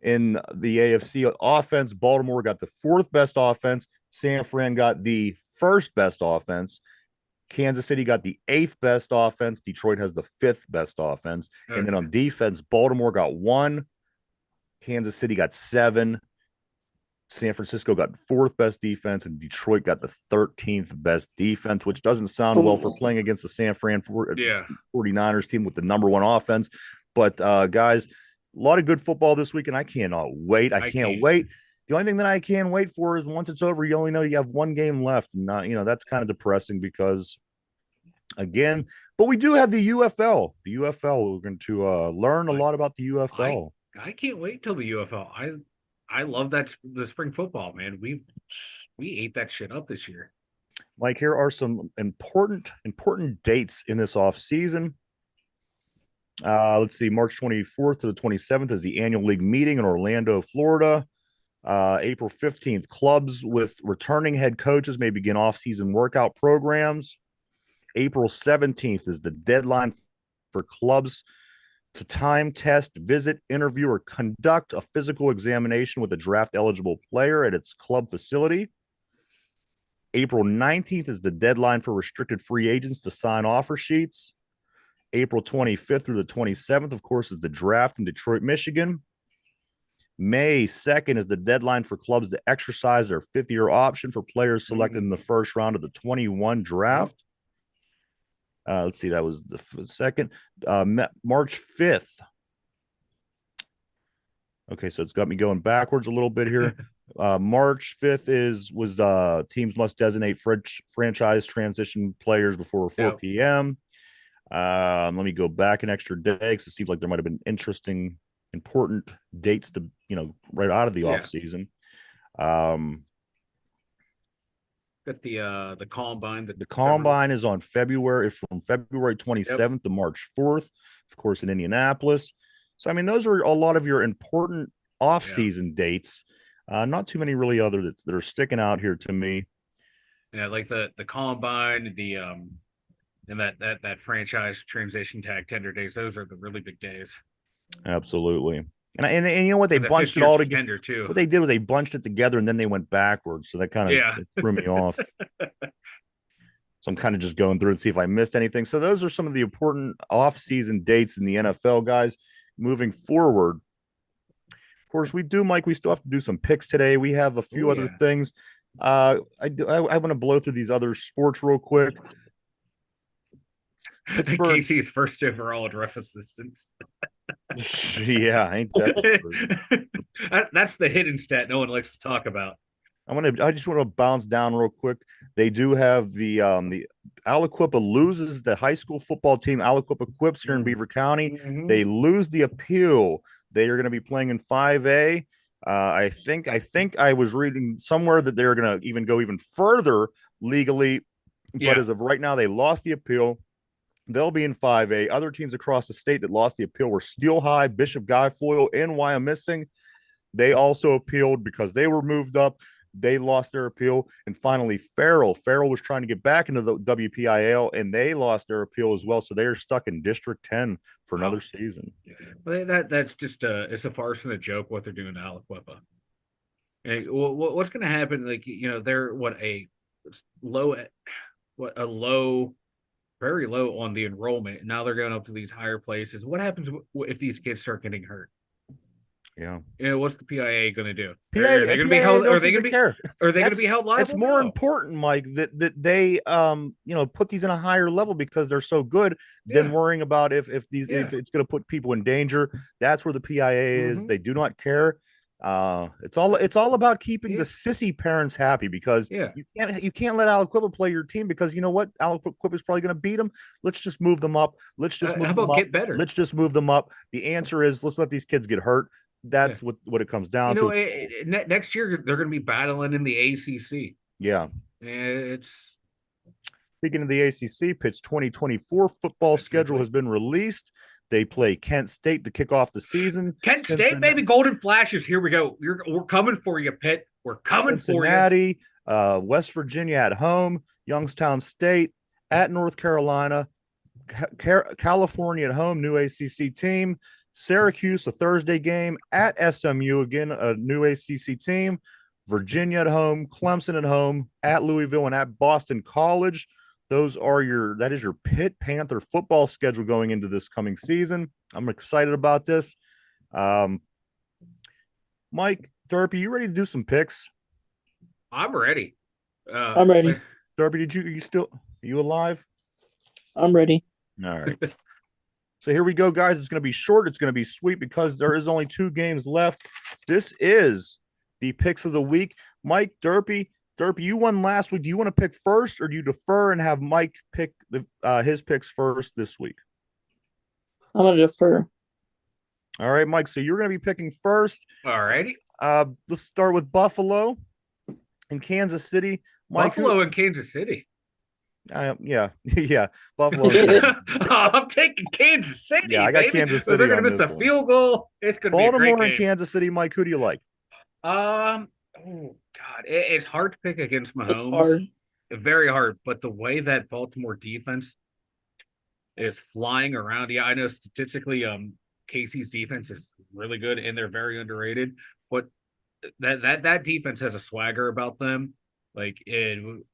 In the AFC offense, Baltimore got the fourth best offense. San Fran got the first best offense. Kansas City got the 8th best offense. Detroit has the 5th best offense. Okay. And then on defense, Baltimore got 1. Kansas City got 7. San Francisco got 4th best defense, and Detroit got the 13th best defense, which doesn't sound well for playing against the San Fran 49ers team with the number 1 offense. But guys, a lot of good football this week, and I cannot wait. I can't wait. The only thing that I can't wait for is once it's over, you only know you have one game left. And that's kind of depressing because, again, but we do have the UFL. The UFL, we're going to learn a lot about the UFL.
I can't wait till the UFL. I love the spring football, man. We ate that shit up this year.
Mike, here are some important dates in this off season. Let's see, March 24th to the 27th is the annual league meeting in Orlando, Florida. April 15th, clubs with returning head coaches may begin off-season workout programs. April 17th is the deadline for clubs to time, test, visit, interview, or conduct a physical examination with a draft-eligible player at its club facility. April 19th is the deadline for restricted free agents to sign offer sheets. April 25th through the 27th, of course, is the draft in Detroit, Michigan. May 2nd is the deadline for clubs to exercise their 5th-year option for players selected in the first round of the 21 draft. Let's see, that was the 2nd. March 5th. Okay, so it's got me going backwards a little bit here. March 5th was teams must designate franchise transition players before 4 p.m. Let me go back an extra day because it seems like there might have been important dates to right out of the off season.
Got the combine.
The combine is on February 27th to March 4th, of course, in Indianapolis. So I mean, those are a lot of your important off season dates. Not too many really other that are sticking out here to me.
Yeah, like the combine, and that franchise transition tag tender days. Those are the really big days.
Absolutely. And you know what, they bunched it all together too. What they did was they bunched it together and then they went backwards. So that kind of threw me off. So I'm kind of just going through and see if I missed anything. So those are some of the important off-season dates in the NFL, guys. Moving forward, course, we do, Mike. We still have to do some picks today. We have a few other things. I want to blow through these other sports real quick. Pittsburgh.
Casey's first overall draft assistants.
Yeah, ain't that?
That's the hidden stat no one likes to talk about.
I just want to bounce down real quick. They do have the Aliquippa loses the high school football team. Aliquippa Quips here in Beaver County. They lose the appeal. They are going to be playing in 5A. I think I was reading somewhere that they're going to even go even further legally. But as of right now, they lost the appeal. They'll be in 5A. Other teams across the state that lost the appeal were Steel High, Bishop Guilfoyle, and Wyomissing. They also appealed because they were moved up. They lost their appeal. And finally, Farrell. Farrell was trying to get back into the WPIL, and they lost their appeal as well. So they are stuck in District 10 for another season.
Well, that's just it's a farce and a joke what they're doing to Aliquippa. And what's going to happen? Like, they're very low on the enrollment. Now they're going up to these higher places. What happens if these kids start getting hurt?
Yeah.
What's the PIA going to do?
Are they going to be held? Are they going
to be held liable?
It's more important, Mike, that they put these in a higher level because they're so good than worrying about if it's going to put people in danger. That's where the PIA is. They do not care. It's all about keeping the sissy parents happy because you can't let Aliquippa play your team because you know what, Aliquippa is probably going to beat them. Let's just move them up. Let's just move them up.
Get better.
Let's just move them up. The answer is let's let these kids get hurt. That's what it comes down to.
Next year they're going to be battling in the ACC.
Yeah,
it's
speaking of the ACC, Pitt's 2024 football schedule has been released. They play Kent State to kick off the season.
Kent State, baby, Golden Flashes. Here we go. We're coming for you, Pitt. We're coming for you.
Cincinnati, West Virginia at home, Youngstown State at North Carolina, California at home, new ACC team. Syracuse, a Thursday game at SMU, again, a new ACC team. Virginia at home, Clemson at home, at Louisville, and at Boston College. That is your Pitt Panther football schedule going into this coming season. I'm excited about this. Mike, Derpy, you ready to do some picks?
I'm ready.
I'm ready.
Derpy, are you alive?
I'm ready.
All right. So here we go, guys. It's going to be short. It's going to be sweet because there is only 2 games left. This is the picks of the week. Mike, Derpy, you won last week. Do you want to pick first or do you defer and have Mike pick his picks first this week?
I'm going to defer.
All right, Mike. So you're going to be picking first.
All righty.
Let's start with Buffalo and Kansas City. Mike,
Buffalo and Kansas City.
Yeah. Buffalo.
I'm taking Kansas City.
Yeah, I got Kansas City.
So they're going to miss a field goal. It's going to be a great game.
Baltimore and Kansas City. Mike, who do you like?
Oh God, it's hard to pick against Mahomes.
It's hard.
Very hard. But the way that Baltimore defense is flying around, I know statistically, Casey's defense is really good and they're very underrated. But that defense has a swagger about them. Like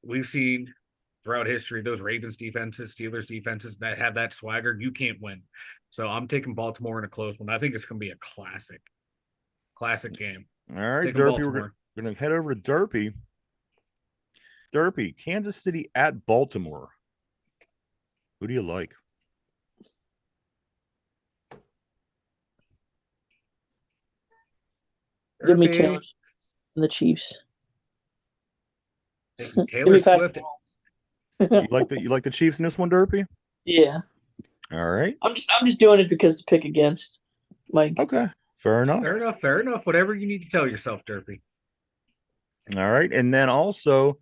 we've seen throughout history, those Ravens defenses, Steelers defenses that have that swagger, you can't win. So I'm taking Baltimore in a close one. I think it's going to be a classic game.
All right, Derpy, we're going to head over to Derpy. Derpy, Kansas City at Baltimore. Who do you like?
Give me Taylor and the Chiefs.
Taylor Swift.
You like the Chiefs in this one, Derpy?
Yeah.
All right.
I'm just doing it because to pick against Mike.
Okay. Fair enough.
Whatever you need to tell yourself, Derpy.
All right. And then also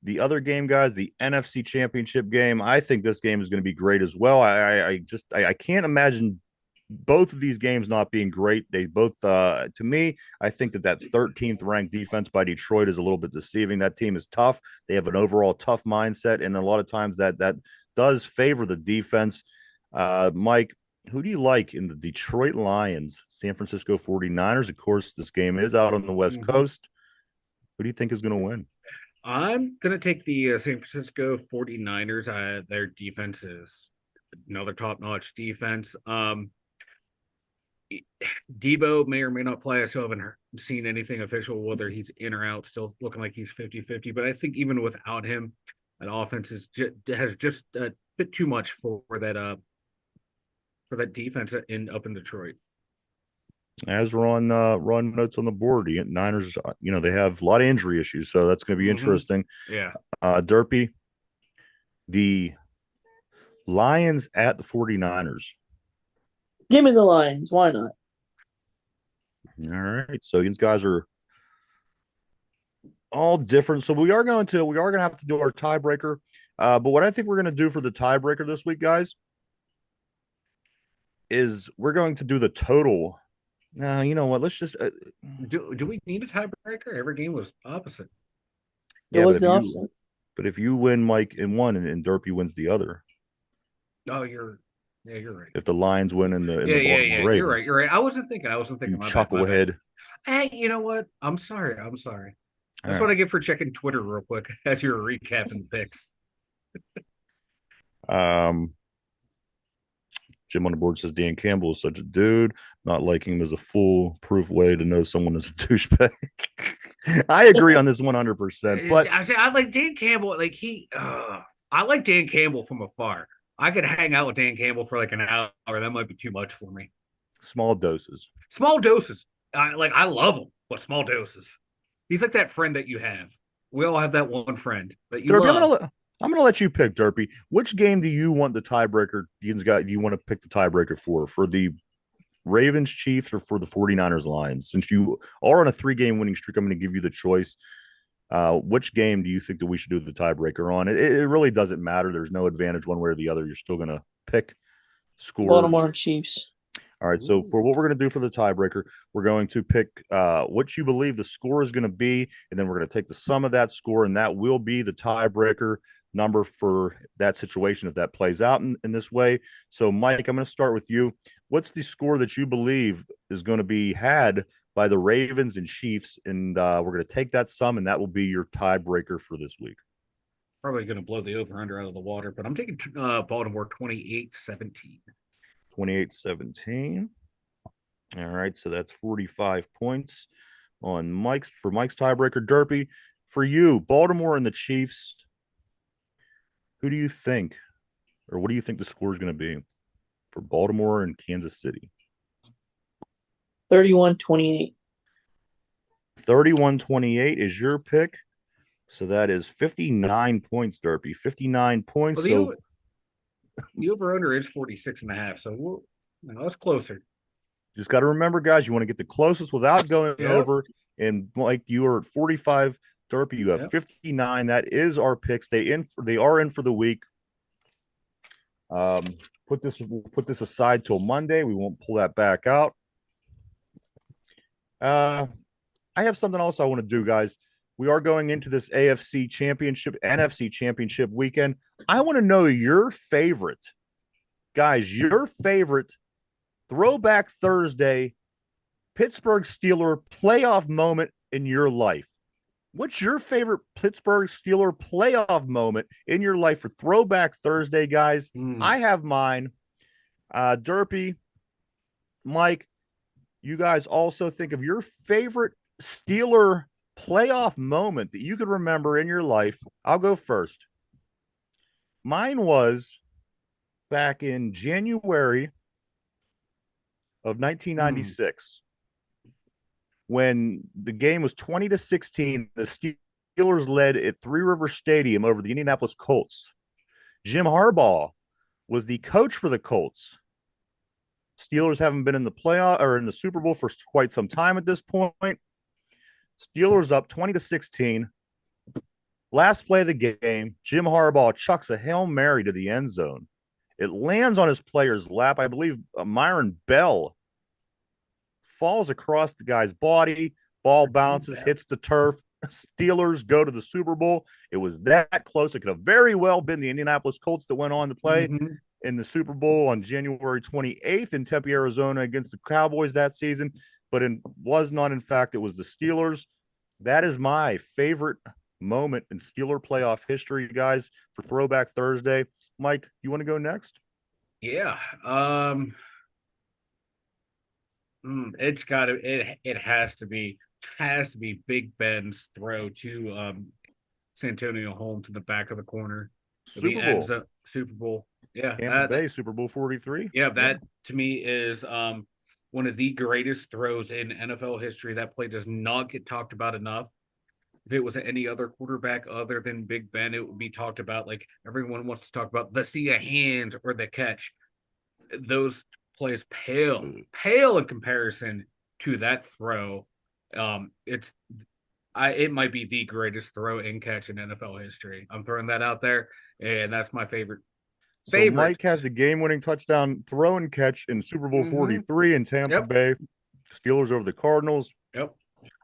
the other game, guys, the NFC Championship game. I think this game is going to be great as well. I can't imagine both of these games not being great. They both, to me, I think that 13th ranked defense by Detroit is a little bit deceiving. That team is tough. They have an overall tough mindset, and a lot of times that does favor the defense. Mike, who do you like in the Detroit Lions, San Francisco 49ers? Of course, this game is out on the West Coast. Who do you think is going to win?
I'm going to take the San Francisco 49ers. Their defense is another top-notch defense. Debo may or may not play. I still haven't seen anything official whether he's in or out. Still looking like he's 50-50. But I think even without him, that offense has just a bit too much for that defense up in Detroit.
As we're on run notes on the board, the Niners, they have a lot of injury issues, so that's going to be interesting.
Yeah.
Derpy, the Lions at the 49ers.
Give me the Lions. Why not?
All right. So these guys are all different. So we are going to have to do our tiebreaker. But what I think we're going to do for the tiebreaker this week, guys, is we're going to do the total. Now, you know what? Let's just
do we need a tiebreaker? Every game was opposite.
It was the opposite.
But if you win, Mike, in one and Derpy wins the other.
Oh, you're right.
If the Lions win in the Baltimore Ravens.
You're right. I wasn't thinking.
You chucklehead.
Hey, you know what? I'm sorry. That's what I get for checking Twitter real quick as you were recapping picks.
Jim on the board says Dan Campbell is such a dude. Not liking him is a foolproof way to know someone is a douchebag. I agree on this 100%. But
I like Dan Campbell. I like Dan Campbell from afar. I could hang out with Dan Campbell for like an hour. That might be too much for me.
Small doses.
I love him, but small doses. He's like that friend that you have. We all have that one friend that you
Derpy,
love.
I'm gonna let you pick, Derpy. Which game do you want the tiebreaker? You want to pick the tiebreaker for the Ravens Chiefs or for the 49ers Lions? Since you are on a 3-game winning streak, I'm going to give you the choice. Which game do you think that we should do the tiebreaker on? It really doesn't matter. There's no advantage one way or the other. You're still going to pick scores.
Baltimore Chiefs.
All right. So for what we're going to do for the tiebreaker, we're going to pick what you believe the score is going to be, and then we're going to take the sum of that score, and that will be the tiebreaker number for that situation if that plays out in this way. So, Mike, I'm going to start with you. What's the score that you believe is going to be had by the Ravens and Chiefs? And we're going to take that sum, and that will be your tiebreaker for this week.
Probably going to blow the over-under out of the water, but I'm taking Baltimore 28-17.
28-17. All right, so that's 45 points on Mike's tiebreaker. Derpy, for you, Baltimore and the Chiefs, who do you think, or what do you think the score is going to be for Baltimore and Kansas City?
31-28.
31-28 is your pick. So that is 59 points, Derpy. 59 points.
Well, the over-under is 46.5, so that's closer.
Just got to remember, guys, you want to get the closest without going over. And Mike, you are at 45. Derpy, you have 59. That is our picks. They are in for the week. We'll put this aside till Monday. We won't pull that back out. I have something else I want to do, guys. We are going into this NFC Championship, NFC Championship weekend. I want to know your favorite, guys, your favorite Throwback Thursday Pittsburgh Steeler playoff moment in your life. What's your favorite Pittsburgh Steeler playoff moment in your life for Throwback Thursday, guys? I have mine. Derpy, Mike, you guys also think of your favorite Steeler playoff moment that you could remember in your life. I'll go first. Mine was back in January of 1996. When the game was 20-16, the Steelers led at Three River Stadium over the Indianapolis Colts. Jim Harbaugh was the coach for the Colts. Steelers haven't been in the playoff or in the Super Bowl for quite some time at this point. Steelers up 20-16. Last play of the game, Jim Harbaugh chucks a Hail Mary to the end zone. It lands on his player's lap. I believe Myron Bell falls across the guy's body. Ball bounces, hits the turf. Steelers go to the Super Bowl. It was that close. It could have very well been the Indianapolis Colts that went on to play in the Super Bowl on January 28th in Tempe, Arizona against the Cowboys that season, but it was not. In fact, it was the Steelers. That is my favorite moment in Steeler playoff history, guys, for Throwback Thursday. Mike, you want to go next?
Yeah. It's got to it has to be Big Ben's throw to Santonio Holmes to the back of the corner of the
Super
end
Bowl,
zone Super Bowl. Yeah,
Tampa Bay, Super Bowl 43.
yeah,
Yeah.
that to me is one of the greatest throws in NFL history. That play does not get talked about enough. If it was any other quarterback other than Big Ben, it would be talked about. Like everyone wants to talk about the sea of hands or the catch. Those plays pale in comparison to that throw. It's it might be the greatest throw and catch in NFL history. I'm throwing that out there, and that's my favorite.
So
Favorite.
Mike has the game-winning touchdown throw and catch in Super Bowl 43 in Tampa
Yep.
Bay. Steelers over the Cardinals.
Yep.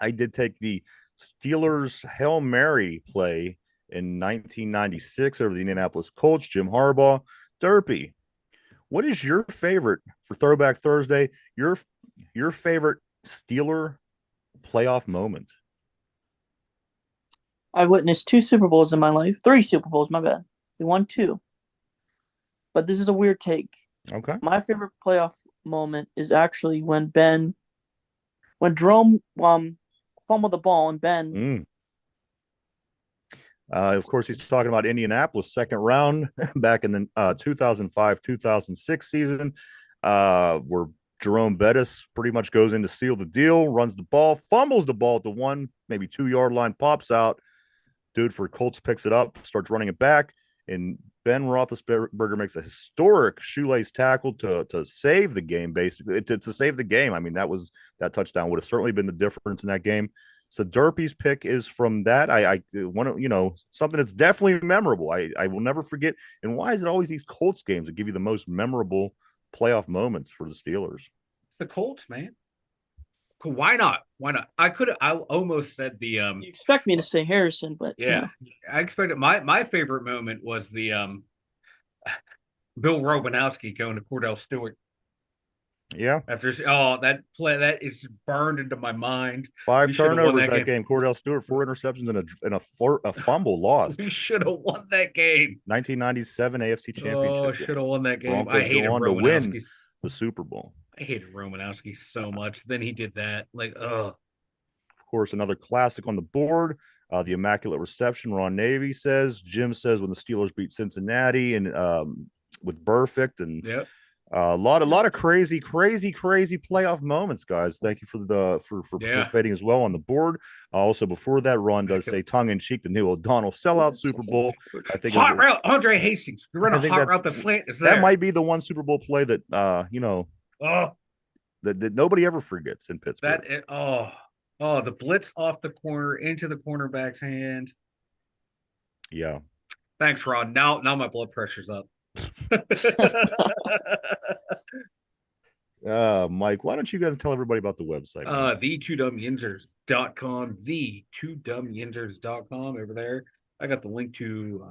I did take the Steelers Hail Mary play in 1996 over the Indianapolis Colts, Jim Harbaugh. Derpy, what is your favorite for Throwback Thursday? Your favorite Steeler playoff moment?
I've witnessed 2 Super Bowls in my life. 3 Super Bowls, my bad. We won 2. But this is a weird take.
Okay.
My favorite playoff moment is actually when Jerome fumbled the ball and Ben.
Of course, he's talking about Indianapolis second round back in the 2005-2006 season, where Jerome Bettis pretty much goes in to seal the deal, runs the ball, fumbles the ball at the 1, maybe 2-yard line, pops out. Dude for Colts picks it up, starts running it back, and Ben Roethlisberger makes a historic shoelace tackle to save the game, basically, to save the game. I mean, that touchdown would have certainly been the difference in that game. So Derpy's pick is from that. I want to, something that's definitely memorable. I will never forget. And why is it always these Colts games that give you the most memorable playoff moments for the Steelers?
The Colts, man. Why not? Why not? I almost said the
You expect me to say Harrison, but
yeah. I expected my favorite moment was the Bill Romanowski going to Cordell Stewart.
Yeah.
After that play that is burned into my mind.
5 turnovers that game. Cordell Stewart, 4 interceptions and a fumble lost.
We should have won that game.
1997 AFC Championship.
Oh, should have won that game.
Broncos
I hated
go on to win the Super Bowl.
I hated Romanowski so much. Then he did that. Like,
Of course, another classic on the board. The Immaculate Reception. Ron Navy says. Jim says when the Steelers beat Cincinnati and with Burfict and
yep.
A lot of crazy playoff moments, guys. Thank you for participating as well on the board. Also, before that, Ron does say tongue in cheek the Neil O'Donnell sellout Super Bowl. I think
hot route, Andre Hastings. You run a hot route. The slant is there.
That might be the one Super Bowl play that that nobody ever forgets in Pittsburgh.
The blitz off the corner into the cornerback's hand.
Yeah.
Thanks, Ron. Now my blood pressure's up.
Mike, why don't you guys tell everybody about the website?
The2dumyinzers.com, the2dumyinzers.com over there. I got the link to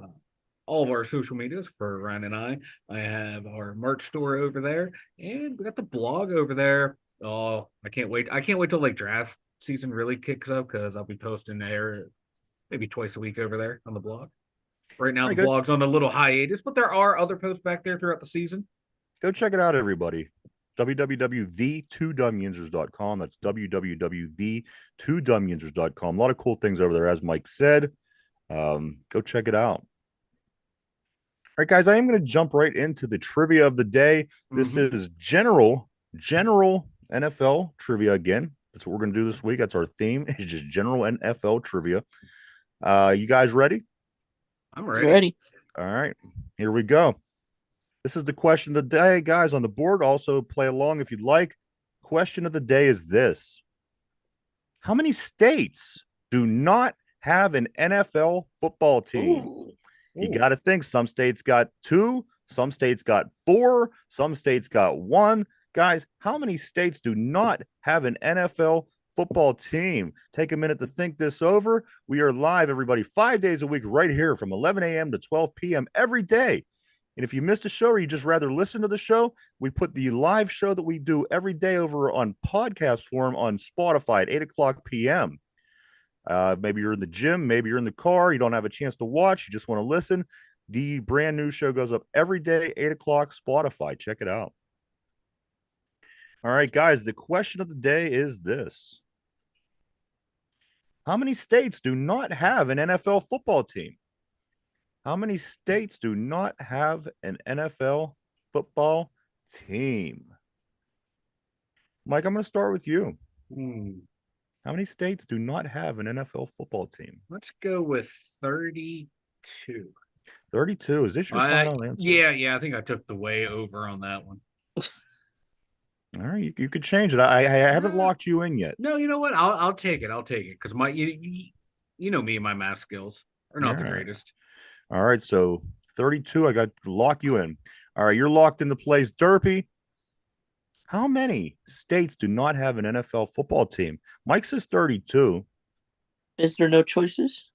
all of our social medias for Ryan and I. I have our merch store over there, and we got the blog over there. Oh, I can't wait. I can't wait till like draft season really kicks up because I'll be posting there maybe twice a week over there on the blog. Right now, the blog's on a little hiatus, but there are other posts back there throughout the season.
Go check it out, everybody. www.the2dumyinzers.com. That's www.the2dumyinzers.com. A lot of cool things over there, as Mike said. Go check it out. All right, guys, I am going to jump right into the trivia of the day. This is general NFL trivia again. That's what we're going to do this week. That's our theme. It's just general NFL trivia. You guys ready?
I'm ready.
All right, here we go. This is the question of the day, guys, on the board. Also, play along if you'd like. Question of the day is this: how many states do not have an NFL football team? Ooh. You got to think. Some states got 2, some states got 4, some states got 1. Guys, how many states do not have an NFL football team? Take a minute to think this over. We are live, everybody, 5 days a week right here from 11 a.m. to 12 p.m. every day. And if you missed a show or you just rather listen to the show, we put the live show that we do every day over on podcast form on Spotify at 8 o'clock p.m. Maybe you're in the gym, maybe you're in the car, you don't have a chance to watch, you just want to listen. The brand new show goes up every day, 8 o'clock, Spotify. Check it out. All right, guys, the question of the day is this. How many states do not have an NFL football team? How many states do not have an NFL football team? Mike, I'm going to start with you. How many states do not have an NFL football team?
Let's go with 32.
32. Is this your final answer?
Yeah. I think I took the way over on that one.
All right, you could change it. I haven't locked you in yet.
No, you know what? I'll take it. I'll take it because you know me and my math skills are not the greatest.
All right, so 32. I got to lock you in. All right, you're locked into place. Derpy, how many states do not have an NFL football team? Mike says 32.
Is there no choices?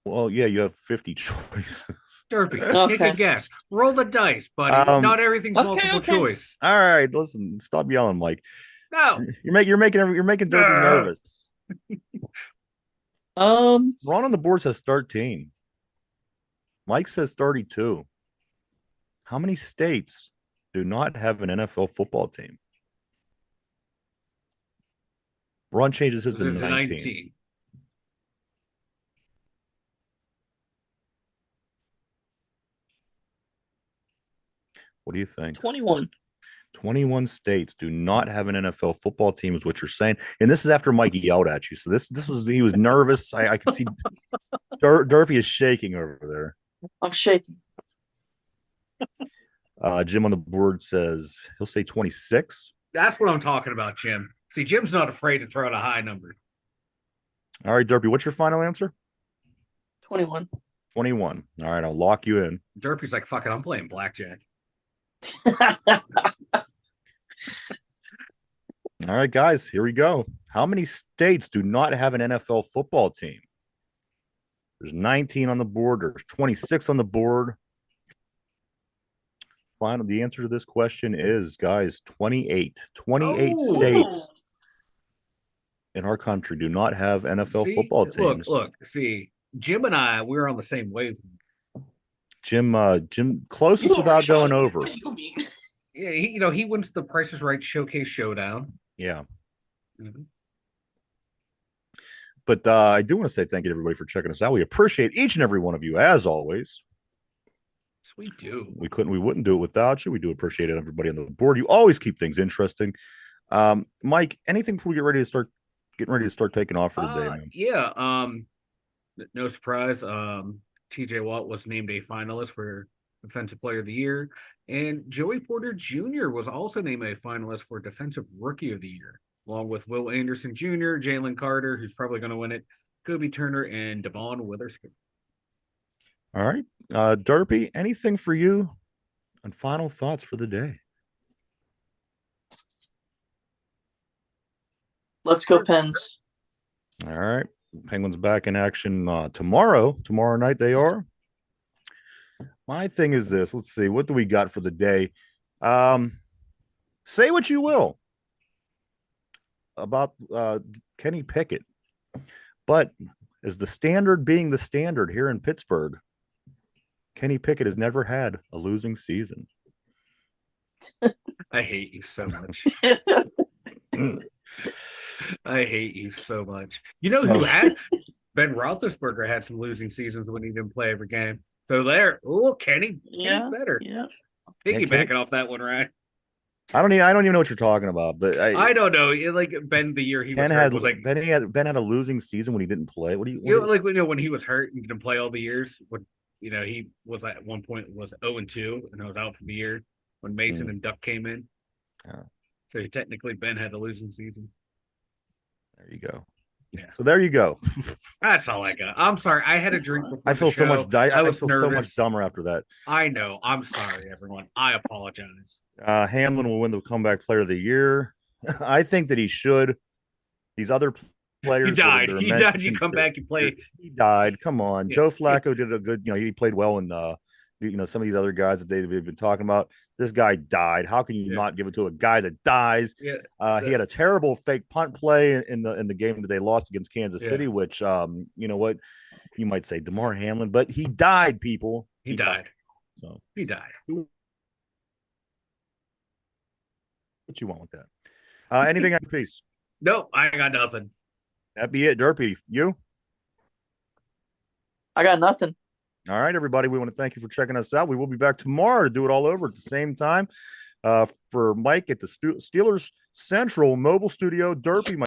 Well, yeah, you have 50 choices.
Derpy, take a guess. Roll the dice, buddy. Not everything's multiple choice.
All right, listen, stop yelling, Mike.
No,
you're making Derpy nervous. Ron on the board says 13. Mike says 32. How many states do not have an NFL football team? Ron changes his to 19. What do you think?
21.
21 states do not have an NFL football team, is what you're saying. And this is after Mike yelled at you. So he was nervous. I can see Derpy is shaking over there.
I'm shaking.
Jim on the board says he'll say 26.
That's what I'm talking about, Jim. See, Jim's not afraid to throw out a high number.
All right, Derpy, what's your final answer?
21.
21. All right, I'll lock you in.
Derpy's like, fuck it, I'm playing blackjack.
All right, guys, here we go. How many states do not have an NFL football team? There's 19 on the board. There's 26 on the board. The answer to this question is, guys, 28. 28 states in our country do not have NFL football teams.
Look, see, Jim and I, we're on the same wavelength.
Jim, closest without going over.
Yeah, he wins the Price is Right Showcase Showdown.
Yeah. Mm-hmm. But I do want to say thank you to everybody for checking us out. We appreciate each and every one of you, as always.
Yes, we do.
We wouldn't do it without you. We do appreciate everybody on the board. You always keep things interesting. Mike, anything before we get ready to start taking off for the day, man?
Yeah. No surprise. TJ Watt was named a finalist for Defensive Player of the Year, and Joey Porter Jr. was also named a finalist for Defensive Rookie of the Year, along with Will Anderson Jr., Jalen Carter, who's probably going to win it, Kobe Turner, and Devon Witherspoon.
All right. Derpy, anything for you and final thoughts for the day?
Let's go Pens.
All right. Penguins back in action tomorrow night. They are. My thing is this. Let's see. What do we got for the day? Say what you will about Kenny Pickett, but as the standard being the standard here in Pittsburgh, Kenny Pickett has never had a losing season.
I hate you so much. I hate you so much. You know who had Ben Roethlisberger had some losing seasons when he didn't play every game. So there, Kenny better.
Yeah.
Piggybacking off that one, right?
I don't even know what you're talking about, but
I don't know. Like Ben, the year he was hurt, was like
Ben had a losing season when he didn't play. What do you
when he was hurt and didn't play all the years? When he was at one point was 0-2 and I was out for the year when Mason and Duck came in.
Oh.
So technically Ben had a losing season.
There you go.
Yeah.
So there you go.
That's all I got. I'm sorry. I had a drink before.
I feel so much. I feel
nervous.
So much dumber after that.
I know. I'm sorry, everyone. I apologize.
Hamlin will win the comeback player of the year. I think that he should. These other players.
He died. You come back. You play.
He died. Come on. Yeah. Joe Flacco did a good. He played well in some of these other guys that they've been talking about. This guy died. How can you not give it to a guy that dies? Yeah. He had a terrible fake punt play in the game that they lost against Kansas City, which you know what? You might say DeMar Hamlin, but he died, people.
He died.
So
he died.
What you want with that? Anything on piece?
Nope, I got nothing.
That be it, Derpy. You?
I got nothing.
All right, everybody. We want to thank you for checking us out. We will be back tomorrow to do it all over at the same time. For Mike at the Steelers Central Mobile Studio, Derpy.